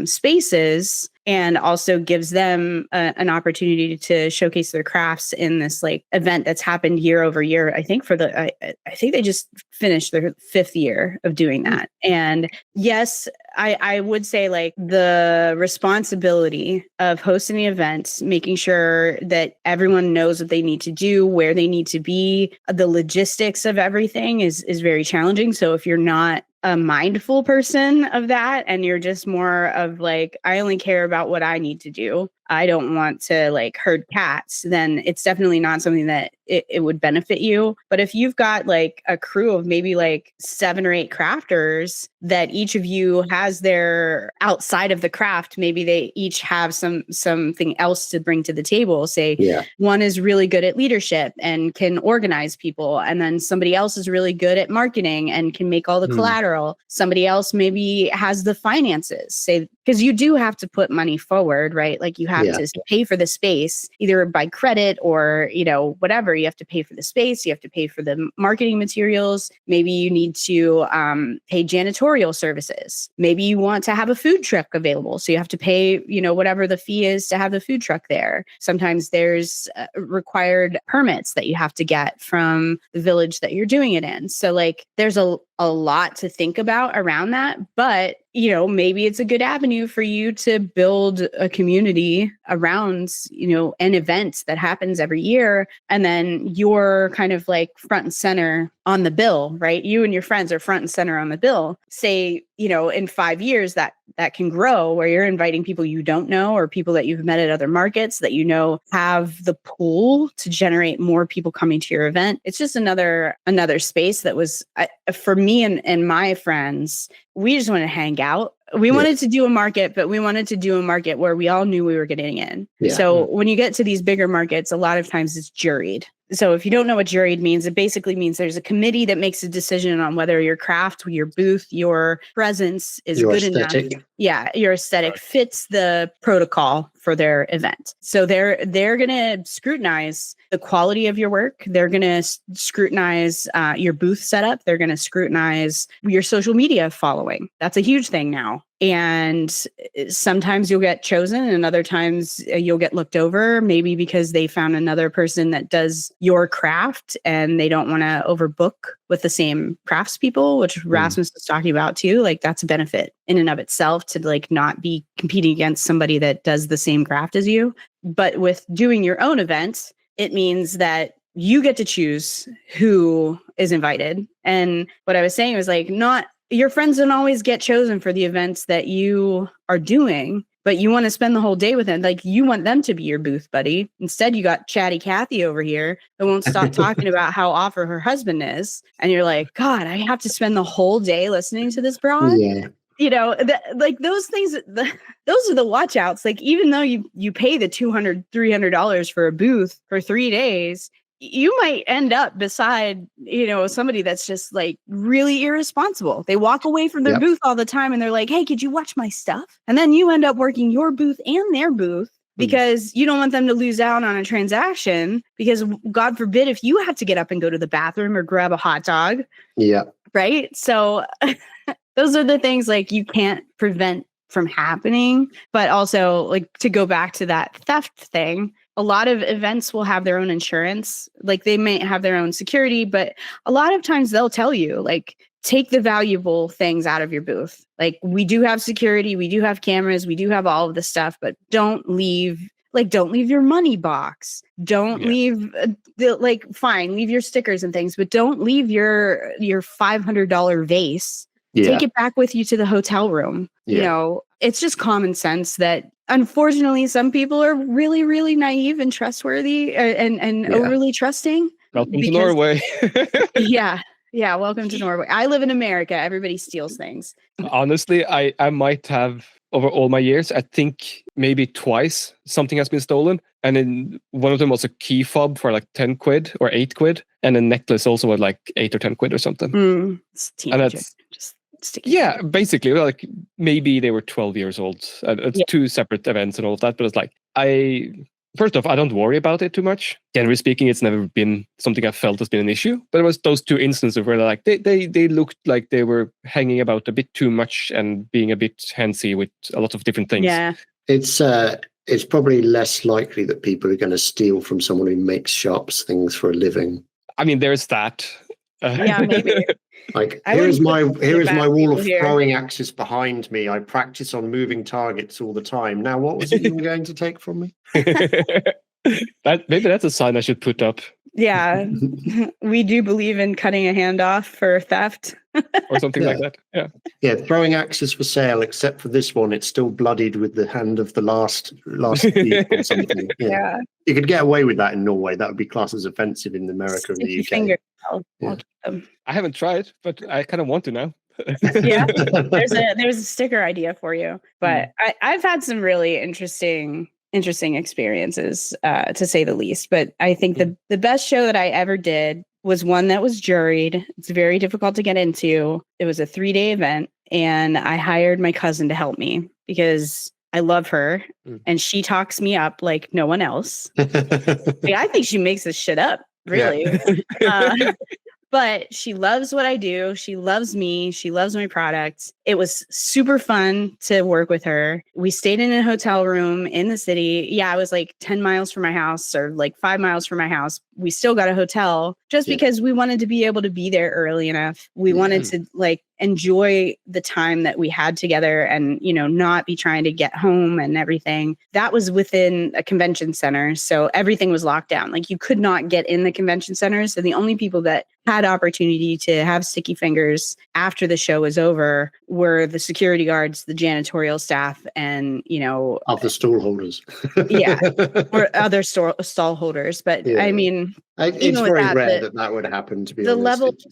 spaces and also gives them an opportunity to showcase their crafts in this like event that's happened year over year. I think I think they just finished their 5th year of doing that. And yes, I would say like the responsibility of hosting the event, making sure that everyone knows what they need to do, where they need to be, the logistics of everything is very challenging. So if you're not a mindful person of that and you're just more of like, I only care about what I need to do, I don't want to like herd cats, then it's definitely not something that it would benefit you. But if you've got like a crew of maybe like 7 or 8 crafters that each of you has their outside of the craft, maybe they each have something else to bring to the table. Say one is really good at leadership and can organize people, and then somebody else is really good at marketing and can make all the collateral. Somebody else maybe has the finances, say, because you do have to put money forward, right? Like you have to pay for the space either by credit or, you know, whatever. You have to pay for the space. You have to pay for the marketing materials. Maybe you need to pay janitorial services. Maybe you want to have a food truck available. So you have to pay, you know, whatever the fee is to have the food truck there. Sometimes there's required permits that you have to get from the village that you're doing it in. So like there's a lot to think about around that. But, you know, maybe it's a good avenue for you to build a community around, you know, an event that happens every year. And then you're kind of like front and center on the bill, right? You and your friends are front and center on the bill. Say, you know, in 5 years that can grow where you're inviting people you don't know or people that you've met at other markets that you know have the pool to generate more people coming to your event. It's just another space that was for me and my friends. We just want to hang out. We wanted to do a market, but we wanted to do a market where we all knew we were getting in. So when you get to these bigger markets, a lot of times it's juried. So if you don't know what juried means, it basically means there's a committee that makes a decision on whether your craft, your booth, your presence is good enough. Yeah, your aesthetic fits the protocol for their event. So they're going to scrutinize the quality of your work. They're going to scrutinize your booth setup. They're going to scrutinize your social media following. That's a huge thing now. And sometimes you'll get chosen and other times you'll get looked over, maybe because they found another person that does your craft and they don't want to overbook with the same craftspeople, which Rasmus was talking about too. Like that's a benefit in and of itself to like not be competing against somebody that does the same craft as you. But with doing your own event, it means that you get to choose who is invited. And what I was saying was like, not your friends don't always get chosen for the events that you are doing, but you want to spend the whole day with them. Like you want them to be your booth buddy. Instead, you got chatty Kathy over here that won't stop talking about how awful her husband is. And you're like, God, I have to spend the whole day listening to this broad. Yeah. You know, like those things, those are the watch outs. Like, even though you pay the $200, $300 for a booth for 3 days, you might end up beside, you know, somebody that's just like really irresponsible. They walk away from their booth all the time and they're like, hey, could you watch my stuff? And then you end up working your booth and their booth because you don't want them to lose out on a transaction because God forbid if you have to get up and go to the bathroom or grab a hot dog. Yeah. Right. So those are the things like you can't prevent from happening, but also like to go back to that theft thing. A lot of events will have their own insurance, like they may have their own security, but a lot of times they'll tell you like, take the valuable things out of your booth. Like we do have security, we do have cameras, we do have all of this stuff, but don't leave your money box. Don't leave fine, leave your stickers and things, but don't leave your $500 vase. Take it back with you to the hotel room. You know, it's just common sense that unfortunately some people are really, really naive and trustworthy and overly trusting. Welcome to Norway. Yeah. Welcome to Norway. I live in America. Everybody steals things. Honestly, I might have over all my years, I think maybe twice something has been stolen. And then one of them was a key fob for like 10 quid or 8 quid. And a necklace also at like 8 or 10 quid or something. It's teenager. Basically, like maybe they were 12 years old. It's 2 separate events and all of that. But it's like, first off, I don't worry about it too much. Generally speaking, it's never been something I felt has been an issue. But it was those 2 instances where like they looked like they were hanging about a bit too much and being a bit handsy with a lot of different things. Yeah. It's probably less likely that people are going to steal from someone who makes sharps things for a living. I mean, there's that. Yeah, maybe. Like, I here is wouldn't put my wall of people here. throwing axes behind me. I practice on moving targets all the time. Now, what was it you were going to take from me? Maybe that's a sign I should put up. Yeah, we do believe in cutting a hand off for theft. Or something like that. Yeah. Yeah, throwing axes for sale, except for this one, it's still bloodied with the hand of the last thief or something. Yeah. You could get away with that in Norway. That would be classed as offensive in America and the UK. Finger. I'll keep them. I haven't tried, but I kind of want to now. Yeah, there's a sticker idea for you. But I've had some really interesting experiences, to say the least. But I think the best show that I ever did was one that was juried. It's very difficult to get into. It was a 3-day event, and I hired my cousin to help me because I love her and she talks me up like no one else. I think she makes this shit up, really. Yeah. But she loves what I do. She loves me. She loves my products. It was super fun to work with her. We stayed in a hotel room in the city. Yeah, it was like 10 miles from my house or like 5 miles from my house. We still got a hotel just because we wanted to be able to be there early enough. We wanted to like enjoy the time that we had together and, you know, not be trying to get home and everything. That was within a convention center. So everything was locked down. Like you could not get in the convention center. So the only people that had opportunity to have sticky fingers after the show was over were the security guards, the janitorial staff, and, you know, other stall holders. Or other stall holders. But I mean, it's very rare that would happen, to be honest.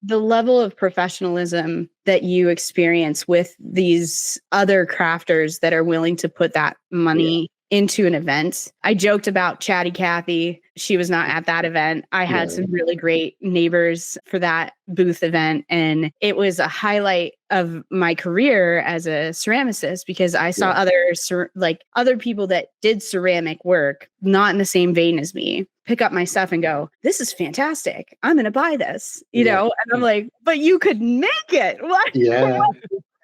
The level of professionalism that you experience with these other crafters that are willing to put that money into an event. I joked about Chatty Cathy. She was not at that event. I had some really great neighbors for that booth event. And it was a highlight of my career as a ceramicist because I saw other people that did ceramic work, not in the same vein as me, pick up my stuff and go, this is fantastic. I'm going to buy this, you know? And I'm like, but you could make it. What? Yeah.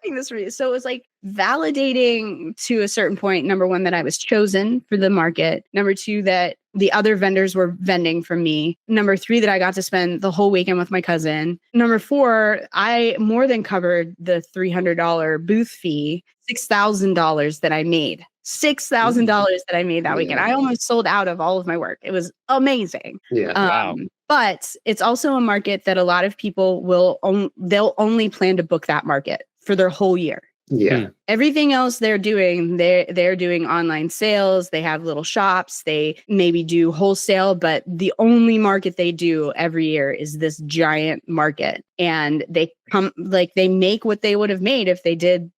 This for you. So it was like validating to a certain point. Number one, that I was chosen for the market. Number two, that the other vendors were vending from me. Number three, that I got to spend the whole weekend with my cousin. Number four, I more than covered the $300 booth fee, $6,000 that I made. $6,000 that I made that weekend. I almost sold out of all of my work. It was amazing. Wow. But it's also a market that a lot of people they'll only plan to book that market for their whole year. Yeah. Everything else they're doing online sales. They have little shops. They maybe do wholesale, but the only market they do every year is this giant market. And they make what they would have made if they did,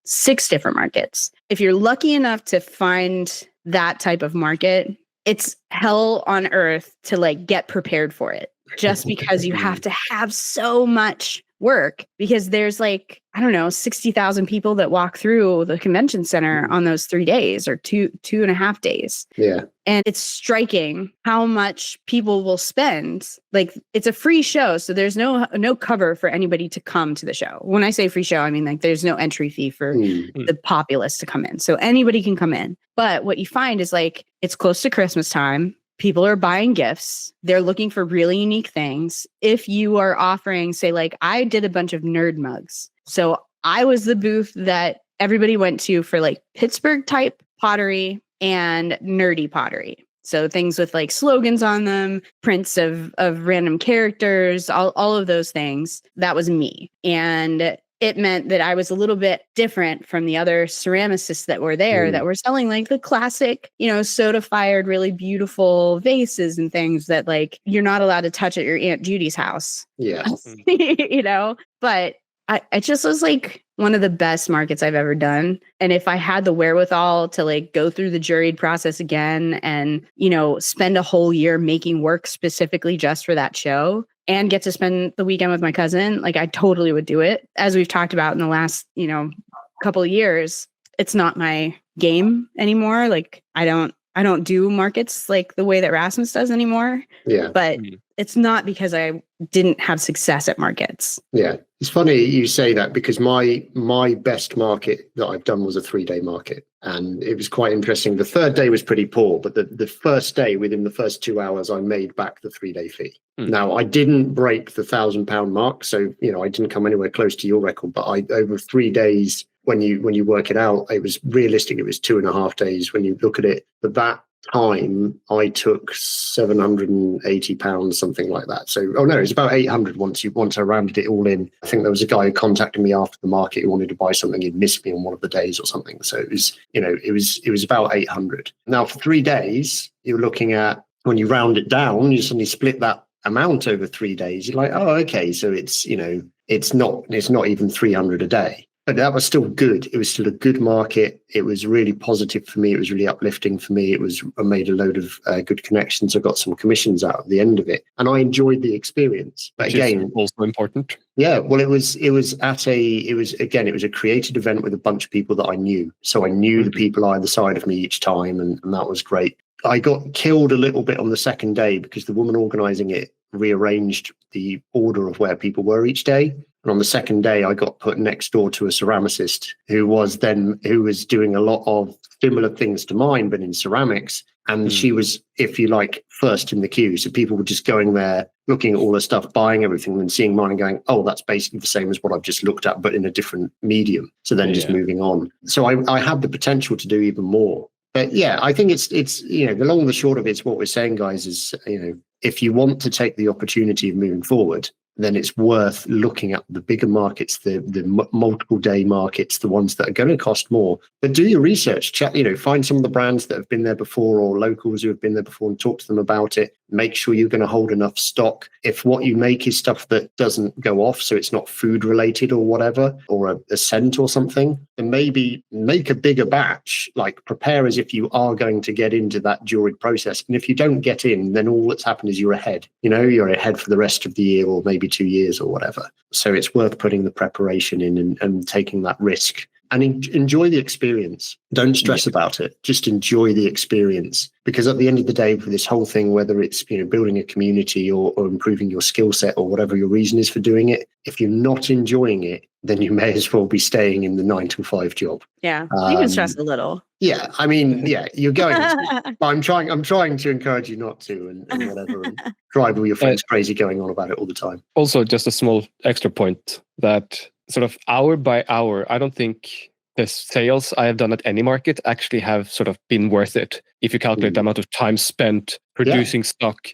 6 different markets. If you're lucky enough to find that type of market, it's hell on earth to like get prepared for it, just because you have to have so much work, because there's 60,000 people that walk through the convention center on those 3 days or two and a half days. Yeah. And it's striking how much people will spend. Like, it's a free show, so there's no cover for anybody to come to the show. When I say free show, I mean like there's no entry fee for the populace to come in. So anybody can come in. But what you find is like, it's close to Christmas time. People are buying gifts. They're looking for really unique things. If you are offering, say, like I did a bunch of nerd mugs. So I was the booth that everybody went to for like Pittsburgh type pottery and nerdy pottery. So things with like slogans on them, prints of random characters, all of those things. That was me. And it meant that I was a little bit different from the other ceramicists that were there that were selling like the classic, soda fired, really beautiful vases and things that like you're not allowed to touch at your Aunt Judy's house. Yeah. But I just was like one of the best markets I've ever done. And if I had the wherewithal to like go through the juried process again and, spend a whole year making work specifically just for that show, and get to spend the weekend with my cousin, like I totally would do it. As we've talked about in the last, couple of years, it's not my game anymore. Like I don't do markets like the way that Rasmus does anymore. Yeah. But it's not because I didn't have success at markets. Yeah. It's funny you say that, because my best market that I've done was a 3-day market, and it was quite interesting. The third day was pretty poor, but the first day, within the first 2 hours, I made back the 3-day fee. Now, I didn't break the £1,000 mark, so I didn't come anywhere close to your record. But over 3 days, when you work it out, it was realistic. It was 2.5 days when you look at it. But that time, I took £780, something like that. So, it was about 800 once I rounded it all in. I think there was a guy who contacted me after the market who wanted to buy something. He'd missed me on one of the days or something. So it was, it was about 800. Now, for 3 days, you're looking at, when you round it down, you suddenly split that amount over 3 days. You're like, oh, okay, so it's it's not even 300 a day. But that was still good. It was still a good market. It was really positive for me. It was really uplifting for me. I made a load of good connections. I got some commissions out at the end of it, and I enjoyed the experience. But again, also important. Yeah, well, it was a created event with a bunch of people that I knew. So I knew the people either side of me each time, and that was great. I got killed a little bit on the second day because the woman organizing it rearranged the order of where people were each day. And on the second day, I got put next door to a ceramicist who was doing a lot of similar things to mine, but in ceramics. And she was, if you like, first in the queue. So people were just going there, looking at all the stuff, buying everything, and seeing mine and going, oh, that's basically the same as what I've just looked at, but in a different medium. So then just moving on. So I had the potential to do even more. But yeah, I think it's the long and the short of it is what we're saying, guys, is, if you want to take the opportunity of moving forward, then it's worth looking at the bigger markets, the multiple day markets, the ones that are going to cost more. But do your research, chat, find some of the brands that have been there before, or locals who have been there before, and talk to them about it. Make sure you're going to hold enough stock. If what you make is stuff that doesn't go off, so it's not food related or whatever, or a scent or something, then maybe make a bigger batch, like prepare as if you are going to get into that during process. And if you don't get in, then all that's happened is you're ahead. You're ahead for the rest of the year, or maybe 2 years or whatever. So it's worth putting the preparation in and taking that risk. And enjoy the experience. Don't stress about it. Just enjoy the experience. Because at the end of the day, for this whole thing, whether it's building a community or improving your skill set or whatever your reason is for doing it, if you're not enjoying it, then you may as well be staying in the 9 to 5 job. Yeah, you can stress a little. Yeah, I mean, you're going to. But I'm trying to encourage you not to, and whatever, and drive all your friends crazy going on about it all the time. Also, just a small extra point that sort of hour by hour, I don't think the sales I have done at any market actually have sort of been worth it. If you calculate the amount of time spent producing stock,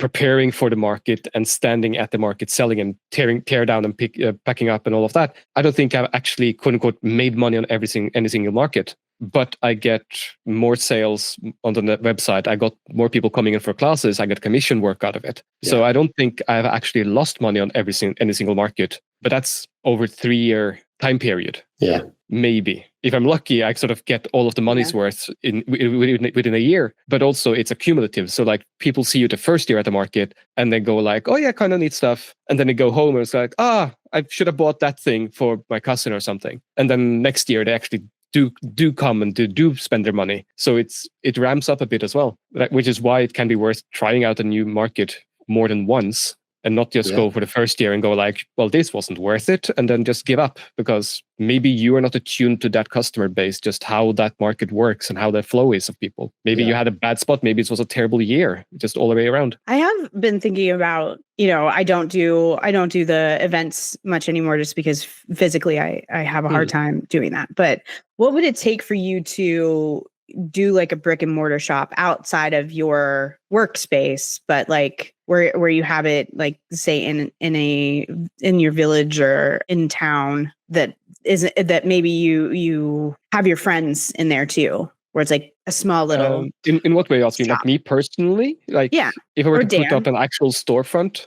preparing for the market, and standing at the market, selling and tear down and packing up and all of that, I don't think I've actually, quote unquote, made money on any single market. But I get more sales on the website. I got more people coming in for classes. I get commission work out of it. Yeah. So I don't think I've actually lost money on any single market. But that's over 3-year time period. Yeah. Maybe. If I'm lucky, I sort of get all of the money's worth within a year. But also it's accumulative. So like people see you the first year at the market and they go like, oh yeah, kind of neat stuff. And then they go home and it's like, I should have bought that thing for my cousin or something. And then next year they actually do come and do spend their money. So it ramps up a bit as well, which is why it can be worth trying out a new market more than once, and not just go for the first year and go like, well, this wasn't worth it, and then just give up, because maybe you are not attuned to that customer base, just how that market works and how the flow is of people. Maybe you had a bad spot. Maybe it was a terrible year, just all the way around. I have been thinking about, I don't do the events much anymore, just because physically I have a hard time doing that. But what would it take for you to do like a brick and mortar shop outside of your workspace, but like where you have it, like say in your village or in town, that maybe you have your friends in there too, where it's like a small little in what way you're asking? Like me personally, like if I were to put up an actual storefront,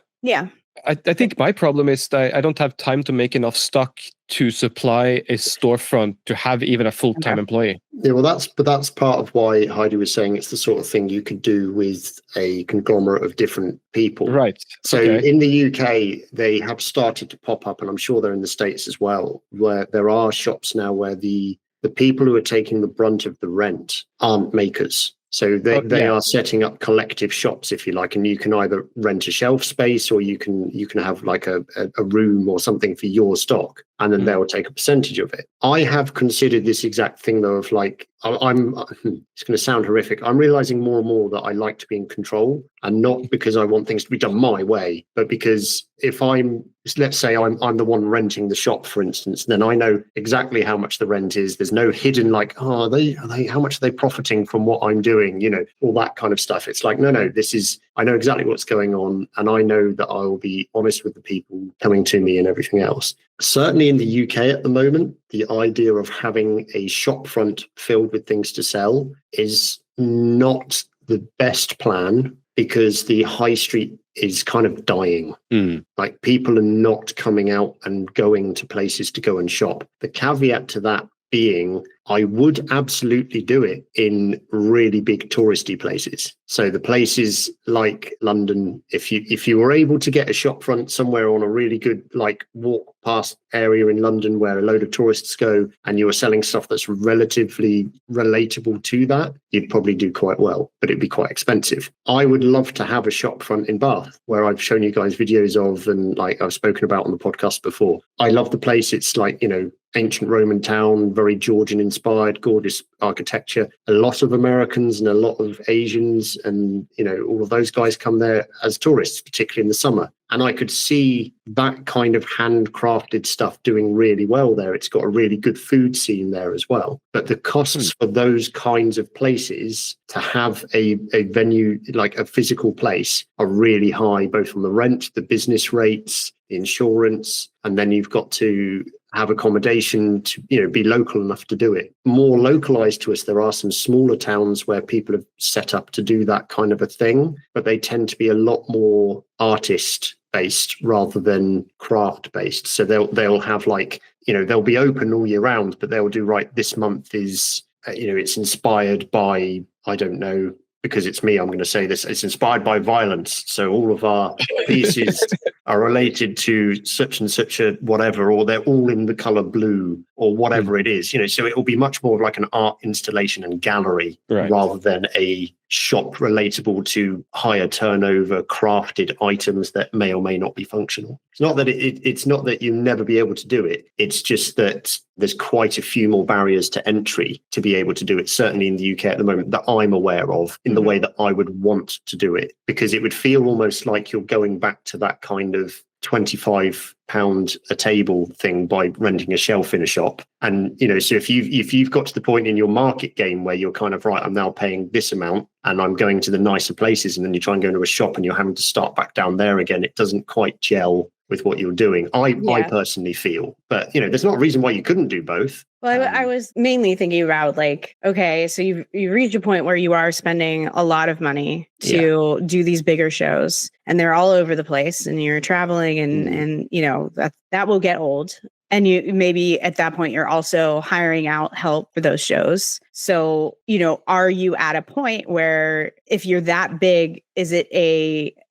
I think my problem is that I don't have time to make enough stock to supply a storefront to have even a full-time employee. Yeah, well, that's part of why Heidi was saying it's the sort of thing you could do with a conglomerate of different people. Right. So in the UK, they have started to pop up, and I'm sure they're in the States as well, where there are shops now where the people who are taking the brunt of the rent aren't makers. So they are setting up collective shops, if you like, and you can either rent a shelf space or you can have like a room or something for your stock, and then they'll take a percentage of it. I have considered this exact thing though, of like, it's going to sound horrific. I'm realizing more and more that I like to be in control, and not because I want things to be done my way, but because if let's say I'm the one renting the shop, for instance, then I know exactly how much the rent is. There's no hidden like, how much are they profiting from what I'm doing? You know, all that kind of stuff. It's like, no, I know exactly what's going on, and I know that I will be honest with the people coming to me and everything else. Certainly in the UK at the moment, the idea of having a shop front filled with things to sell is not the best plan, because the high street is kind of dying. Like, people are not coming out and going to places to go and shop. The caveat to that being, I would absolutely do it in really big touristy places. So the places like London, if you were able to get a shop front somewhere on a really good like walk past area in London where a load of tourists go, and you were selling stuff that's relatively relatable to that, you'd probably do quite well, but it'd be quite expensive. I would love to have a shop front in Bath, where I've shown you guys videos of, and like I've spoken about on the podcast before. I love the place. It's like, you know, ancient Roman town, very Georgian inspired, gorgeous architecture. A lot of Americans and a lot of Asians and, you know, all of those guys come there as tourists, particularly in the summer. And I could see that kind of handcrafted stuff doing really well there. It's got a really good food scene there as well. But the costs for those kinds of places to have a venue, like a physical place, are really high, both on the rent, the business rates, the insurance, and then you've got to have accommodation to, you know, be local enough to do it. More localized to us, there are some smaller towns where people have set up to do that kind of a thing, but they tend to be a lot more artist based rather than craft based. So they'll have like, you know, they'll be open all year round, but they'll do, right, this month is, you know, it's inspired by, I don't know, because it's me, I'm going to say this, it's inspired by violence. So all of our pieces are related to such and such a whatever, or they're all in the color blue, or whatever it is, you know. So it will be much more like an art installation and gallery, rather than a shop relatable to higher turnover crafted items that may or may not be functional. It's not that it's not that you'll never be able to do it. It's just that there's quite a few more barriers to entry to be able to do it, certainly in the UK at the moment, that I'm aware of, in the way that I would want to do it, because it would feel almost like you're going back to that kind of £25 a table thing by renting a shelf in a shop. And, you know, so if you've got to the point in your market game where you're kind of, right, I'm now paying this amount and I'm going to the nicer places, and then you try and go into a shop and you're having to start back down there again, it doesn't quite gel with what you're doing. I personally feel, but, you know, there's not a reason why you couldn't do both. Well, I was mainly thinking about like, okay, so you've reached a point where you are spending a lot of money to do these bigger shows, and they're all over the place, and you're traveling, and you know, that will get old. And you maybe at that point you're also hiring out help for those shows. So, you know, are you at a point where if you're that big, is it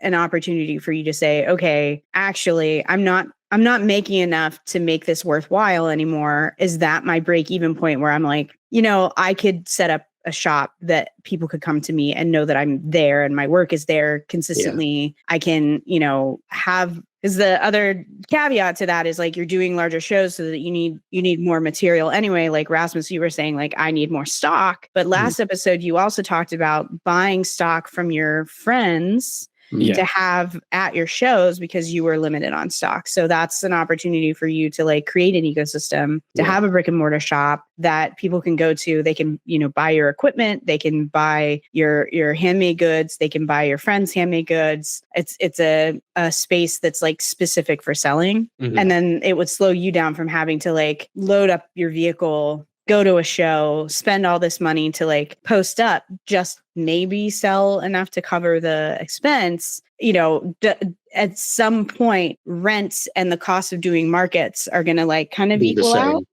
an opportunity for you to say, okay, actually, I'm not making enough to make this worthwhile anymore? Is that my break even point where I'm like, you know, I could set up a shop that people could come to me and know that I'm there and my work is there consistently. I can, you know, because the other caveat to that is like, you're doing larger shows so that you need more material anyway. Like Rasmus, you were saying like, I need more stock. But last episode, you also talked about buying stock from your friends to have at your shows because you were limited on stock. So that's an opportunity for you to like create an ecosystem, to have a brick and mortar shop that people can go to. They can, you know, buy your equipment. They can buy your handmade goods. They can buy your friends' handmade goods. It's a space that's like specific for selling. And then it would slow you down from having to like load up your vehicle, go to a show, spend all this money to like post up, just maybe sell enough to cover the expense. You know, at some point, rents and the cost of doing markets are going to like kind of equal out.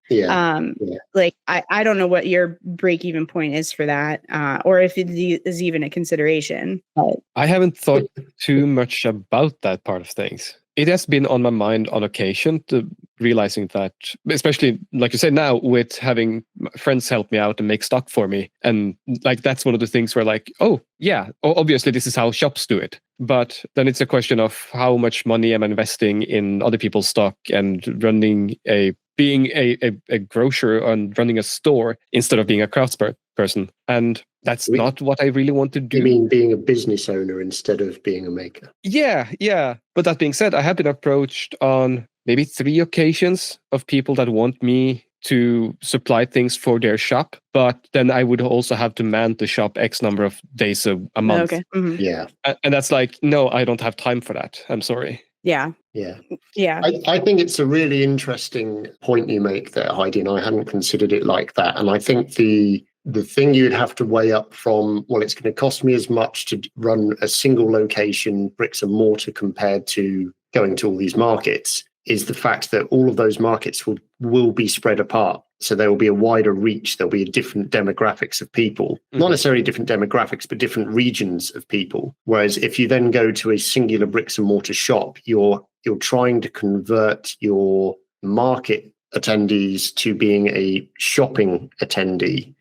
Like, I don't know what your break even point is for that, or if it is even a consideration. But I haven't thought too much about that part of things. it has been on my mind on occasion, to realizing that, especially like you said now, with having friends help me out and make stock for me. And like, that's one of the things where like, oh yeah, obviously this is how shops do it. But then it's a question of how much money am I investing in other people's stock and being a grocer and running a store instead of being a craftsperson. And that's not what I really want to do. You mean being a business owner instead of being a maker? Yeah. But that being said, I have been approached on maybe 3 occasions of people that want me to supply things for their shop, but then I would also have to man the shop X number of days a month. Okay. Mm-hmm. Yeah. And that's like, no, I don't have time for that. I'm sorry. Yeah. I think it's a really interesting point you make there, Heidi, and I hadn't considered it like that. And I think the thing you'd have to weigh up from, well, it's going to cost me as much to run a single location, bricks and mortar, compared to going to all these markets, is the fact that all of those markets will be spread apart. So there will be a wider reach. There'll be different demographics of people, not necessarily different demographics, but different regions of people. Whereas if you then go to a singular bricks and mortar shop, you're trying to convert your market attendees to being a shopping attendee,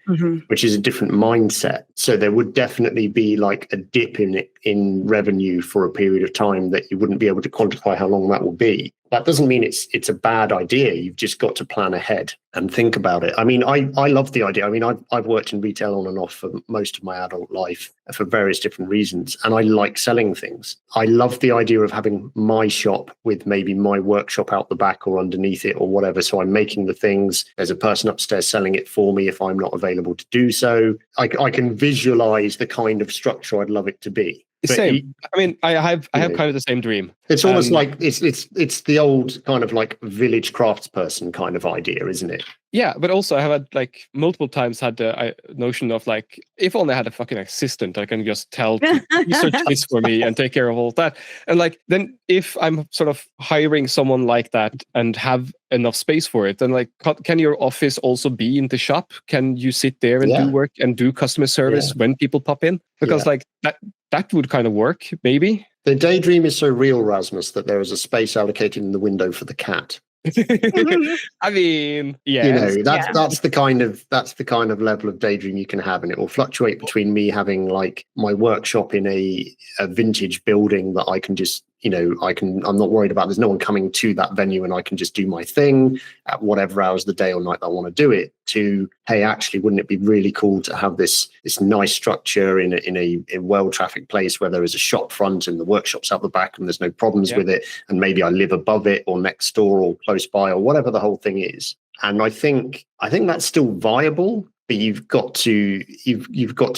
which is a different mindset. So there would definitely be like a dip in revenue for a period of time that you wouldn't be able to quantify how long that will be. That doesn't mean it's a bad idea. You've just got to plan ahead and think about it. I mean, I love the idea. I mean, I've worked in retail on and off for most of my adult life for various different reasons, and I like selling things. I love the idea of having my shop with maybe my workshop out the back or underneath it or whatever. So I'm making the things. There's a person upstairs selling it for me if I'm not available to do so. I can visualize the kind of structure I'd love it to be. Same. I mean, I have kind of the same dream. It's almost like it's the old kind of like village craftsperson kind of idea, isn't it? Yeah, but also I have had like multiple times had the notion of like, if only I had a fucking assistant I can just tell to research this for me and take care of all that. And like, then if I'm sort of hiring someone like that and have enough space for it, then like, can your office also be in the shop? Can you sit there and do work and do customer service when people pop in? Because like that would kind of work, maybe. The daydream is so real, Rasmus, that there is a space allocated in the window for the cat. I mean, yeah, that's the kind of level of daydream you can have, and it will fluctuate between me having like my workshop in a vintage building that I can just, I'm not worried about. There's no one coming to that venue, and I can just do my thing at whatever hours of the day or night I want to do it. To, hey, actually, wouldn't it be really cool to have this nice structure in a well-trafficked place where there is a shop front and the workshop's out the back and there's no problems with it, and maybe I live above it or next door or close by or whatever the whole thing is. And I think that's still viable. But you've got to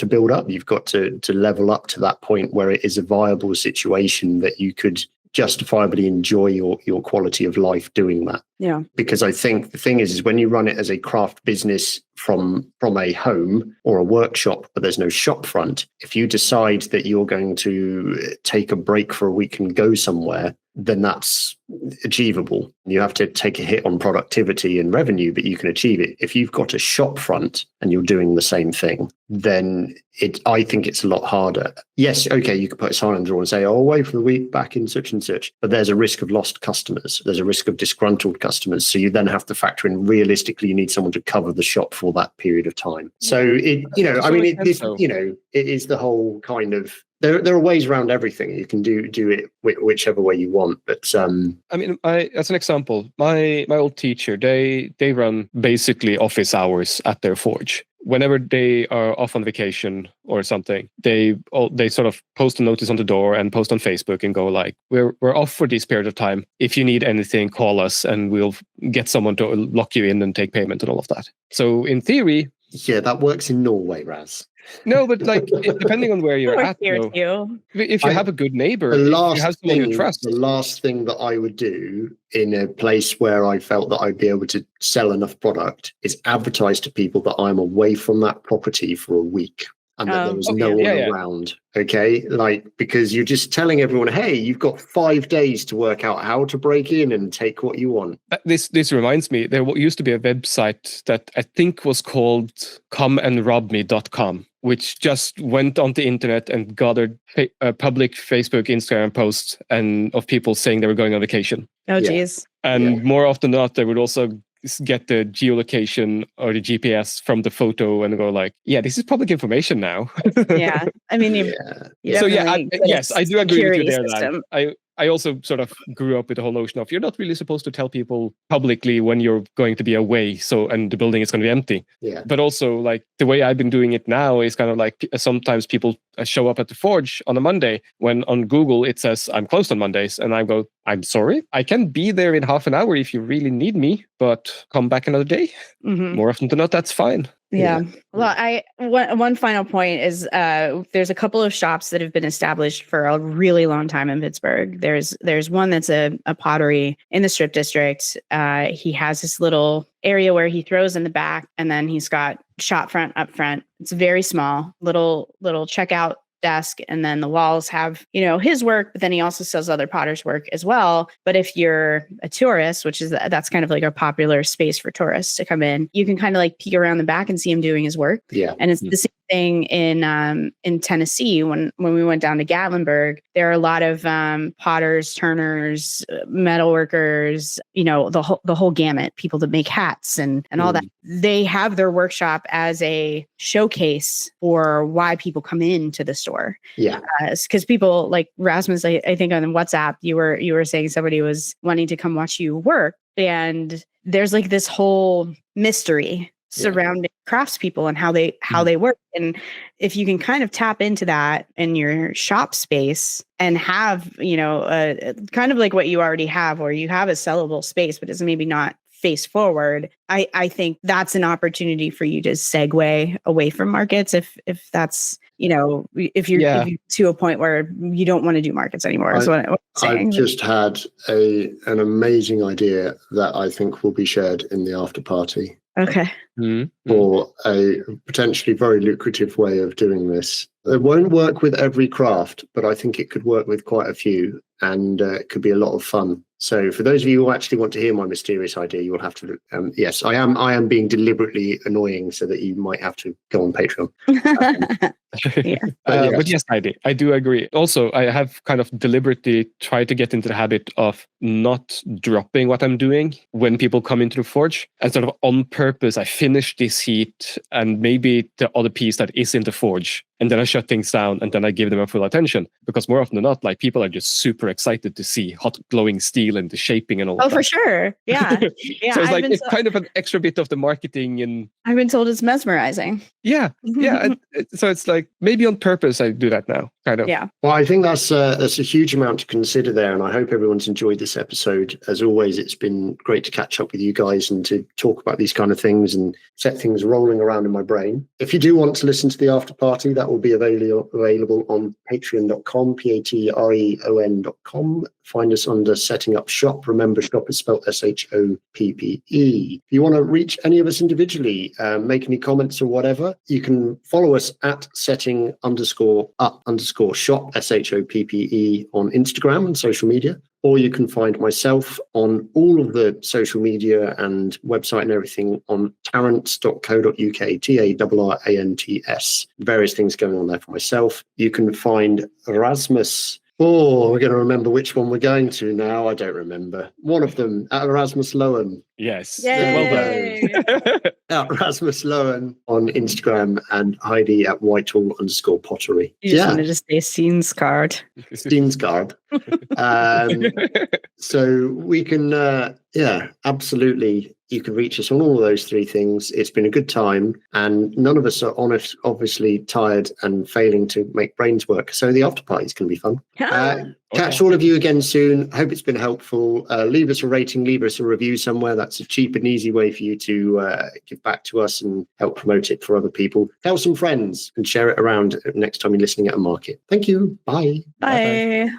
build up. You've got to level up to that point where it is a viable situation that you could justifiably enjoy your quality of life doing that. Yeah. Because I think the thing is when you run it as a craft business from a home or a workshop, but there's no shop front, if you decide that you're going to take a break for a week and go somewhere, then that's achievable. You have to take a hit on productivity and revenue, but you can achieve it. If you've got a shop front and you're doing the same thing, then I think it's a lot harder. Yes, okay, you could put a sign on the door and say, away for the week, back in such and such, but there's a risk of lost customers. There's a risk of disgruntled customers. So you then have to factor in, realistically, you need someone to cover the shop for that period of time. So it is the whole kind of, there are ways around everything. You can do it whichever way you want. But I mean, as an example, my old teacher, they run basically office hours at their forge. Whenever they are off on vacation or something, they sort of post a notice on the door and post on Facebook and go like, we're off for this period of time. If you need anything, call us and we'll get someone to lock you in and take payment and all of that. So in theory, yeah, that works in Norway, Raz. No, but like depending on where you're at, if you have a good neighbor, you have someone you trust. The last thing that I would do in a place where I felt that I'd be able to sell enough product is advertise to people that I'm away from that property for a week and that there was no one around. Okay, like, because you're just telling everyone, hey, you've got 5 days to work out how to break in and take what you want. This reminds me, there used to be a website that I think was called comeandrobme.com. which just went on the internet and gathered public Facebook, Instagram posts and of people saying they were going on vacation. Oh, geez. And more often than not, they would also get the geolocation or the GPS from the photo and go like, yeah, this is public information now. Yeah. I mean, yes, I do agree with you there. System. I also sort of grew up with the whole notion of you're not really supposed to tell people publicly when you're going to be away, and the building is going to be empty. Yeah. But also, like, the way I've been doing it now is kind of like sometimes people show up at the forge on a Monday when on Google it says I'm closed on Mondays, and I go, I'm sorry, I can be there in half an hour if you really need me, but come back another day. Mm-hmm. More often than not, that's fine. Yeah. Well, one final point is there's a couple of shops that have been established for a really long time in Pittsburgh. There's one that's a pottery in the Strip District. He has this little area where he throws in the back, and then he's got shop front up front. It's very small, little checkout desk, and then the walls have his work, but then he also sells other potters' work as well. But if you're a tourist, that's kind of like a popular space for tourists to come in, you can kind of like peek around the back and see him doing his work. Yeah. And it's the same thing in Tennessee. When we went down to Gatlinburg, there are a lot of potters, turners, metal workers, the whole gamut, people that make hats and all that. They have their workshop as a showcase for why people come into the store. Yeah. Because people like Rasmus, I think on WhatsApp, you were saying somebody was wanting to come watch you work. And there's like this whole mystery surrounding craftspeople and how they work. And if you can kind of tap into that in your shop space and have, kind of like what you already have, or you have a sellable space, but it's maybe not face forward, I think that's an opportunity for you to segue away from markets if that's, if you're to a point where you don't want to do markets anymore. Is what I'm saying. I've just had an amazing idea that I think will be shared in the after party. Okay. For a potentially very lucrative way of doing this. It won't work with every craft, but I think it could work with quite a few, and it could be a lot of fun. So for those of you who actually want to hear my mysterious idea, you will have to, yes, I am being deliberately annoying so that you might have to go on Patreon. But yes, I do agree. Also, I have kind of deliberately tried to get into the habit of not dropping what I'm doing when people come into the forge. And sort of on purpose, I finish this heat and maybe the other piece that is in the forge. And then I shut things down and then I give them a full attention, because more often than not, like, people are just super excited to see hot glowing steel and the shaping and all that. Oh, for sure. Yeah. Yeah. So it's like, it's kind of an extra bit of the marketing, and I've been told it's mesmerizing. Yeah. Yeah. So it's like, maybe on purpose I do that now, kind of. Yeah. Well, I think that's a huge amount to consider there. And I hope everyone's enjoyed this episode. As always, it's been great to catch up with you guys and to talk about these kind of things and set things rolling around in my brain. If you do want to listen to the after party, that will be available on patreon.com, patreon.com. Find us under Setting Up Shop. Remember, shop is spelled SHOPPE. If you want to reach any of us individually, make any comments or whatever, you can follow us at setting_up_shop, SHOPPE, on Instagram and social media. Or you can find myself on all of the social media and website and everything on tarrant.co.uk, TARRANTS. Various things going on there for myself. You can find Rasmus. Oh, we're going to remember which one we're going to now. I don't remember. One of them, at Rasmus Loen. Yes. Yay. Well done. At Rasmus Loen on Instagram, and Heidi at Whitehall_pottery. You just wanted to say Steensgard. Steensgard. So we can, absolutely. You can reach us on all of those three things. It's been a good time, and none of us are obviously tired and failing to make brains work. So the after party is going to be fun. Catch all of you again soon. Hope it's been helpful. Leave us a rating, leave us a review somewhere. That's a cheap and easy way for you to give back to us and help promote it for other people. Tell some friends and share it around next time you're listening at a market. Thank you. Bye. Bye.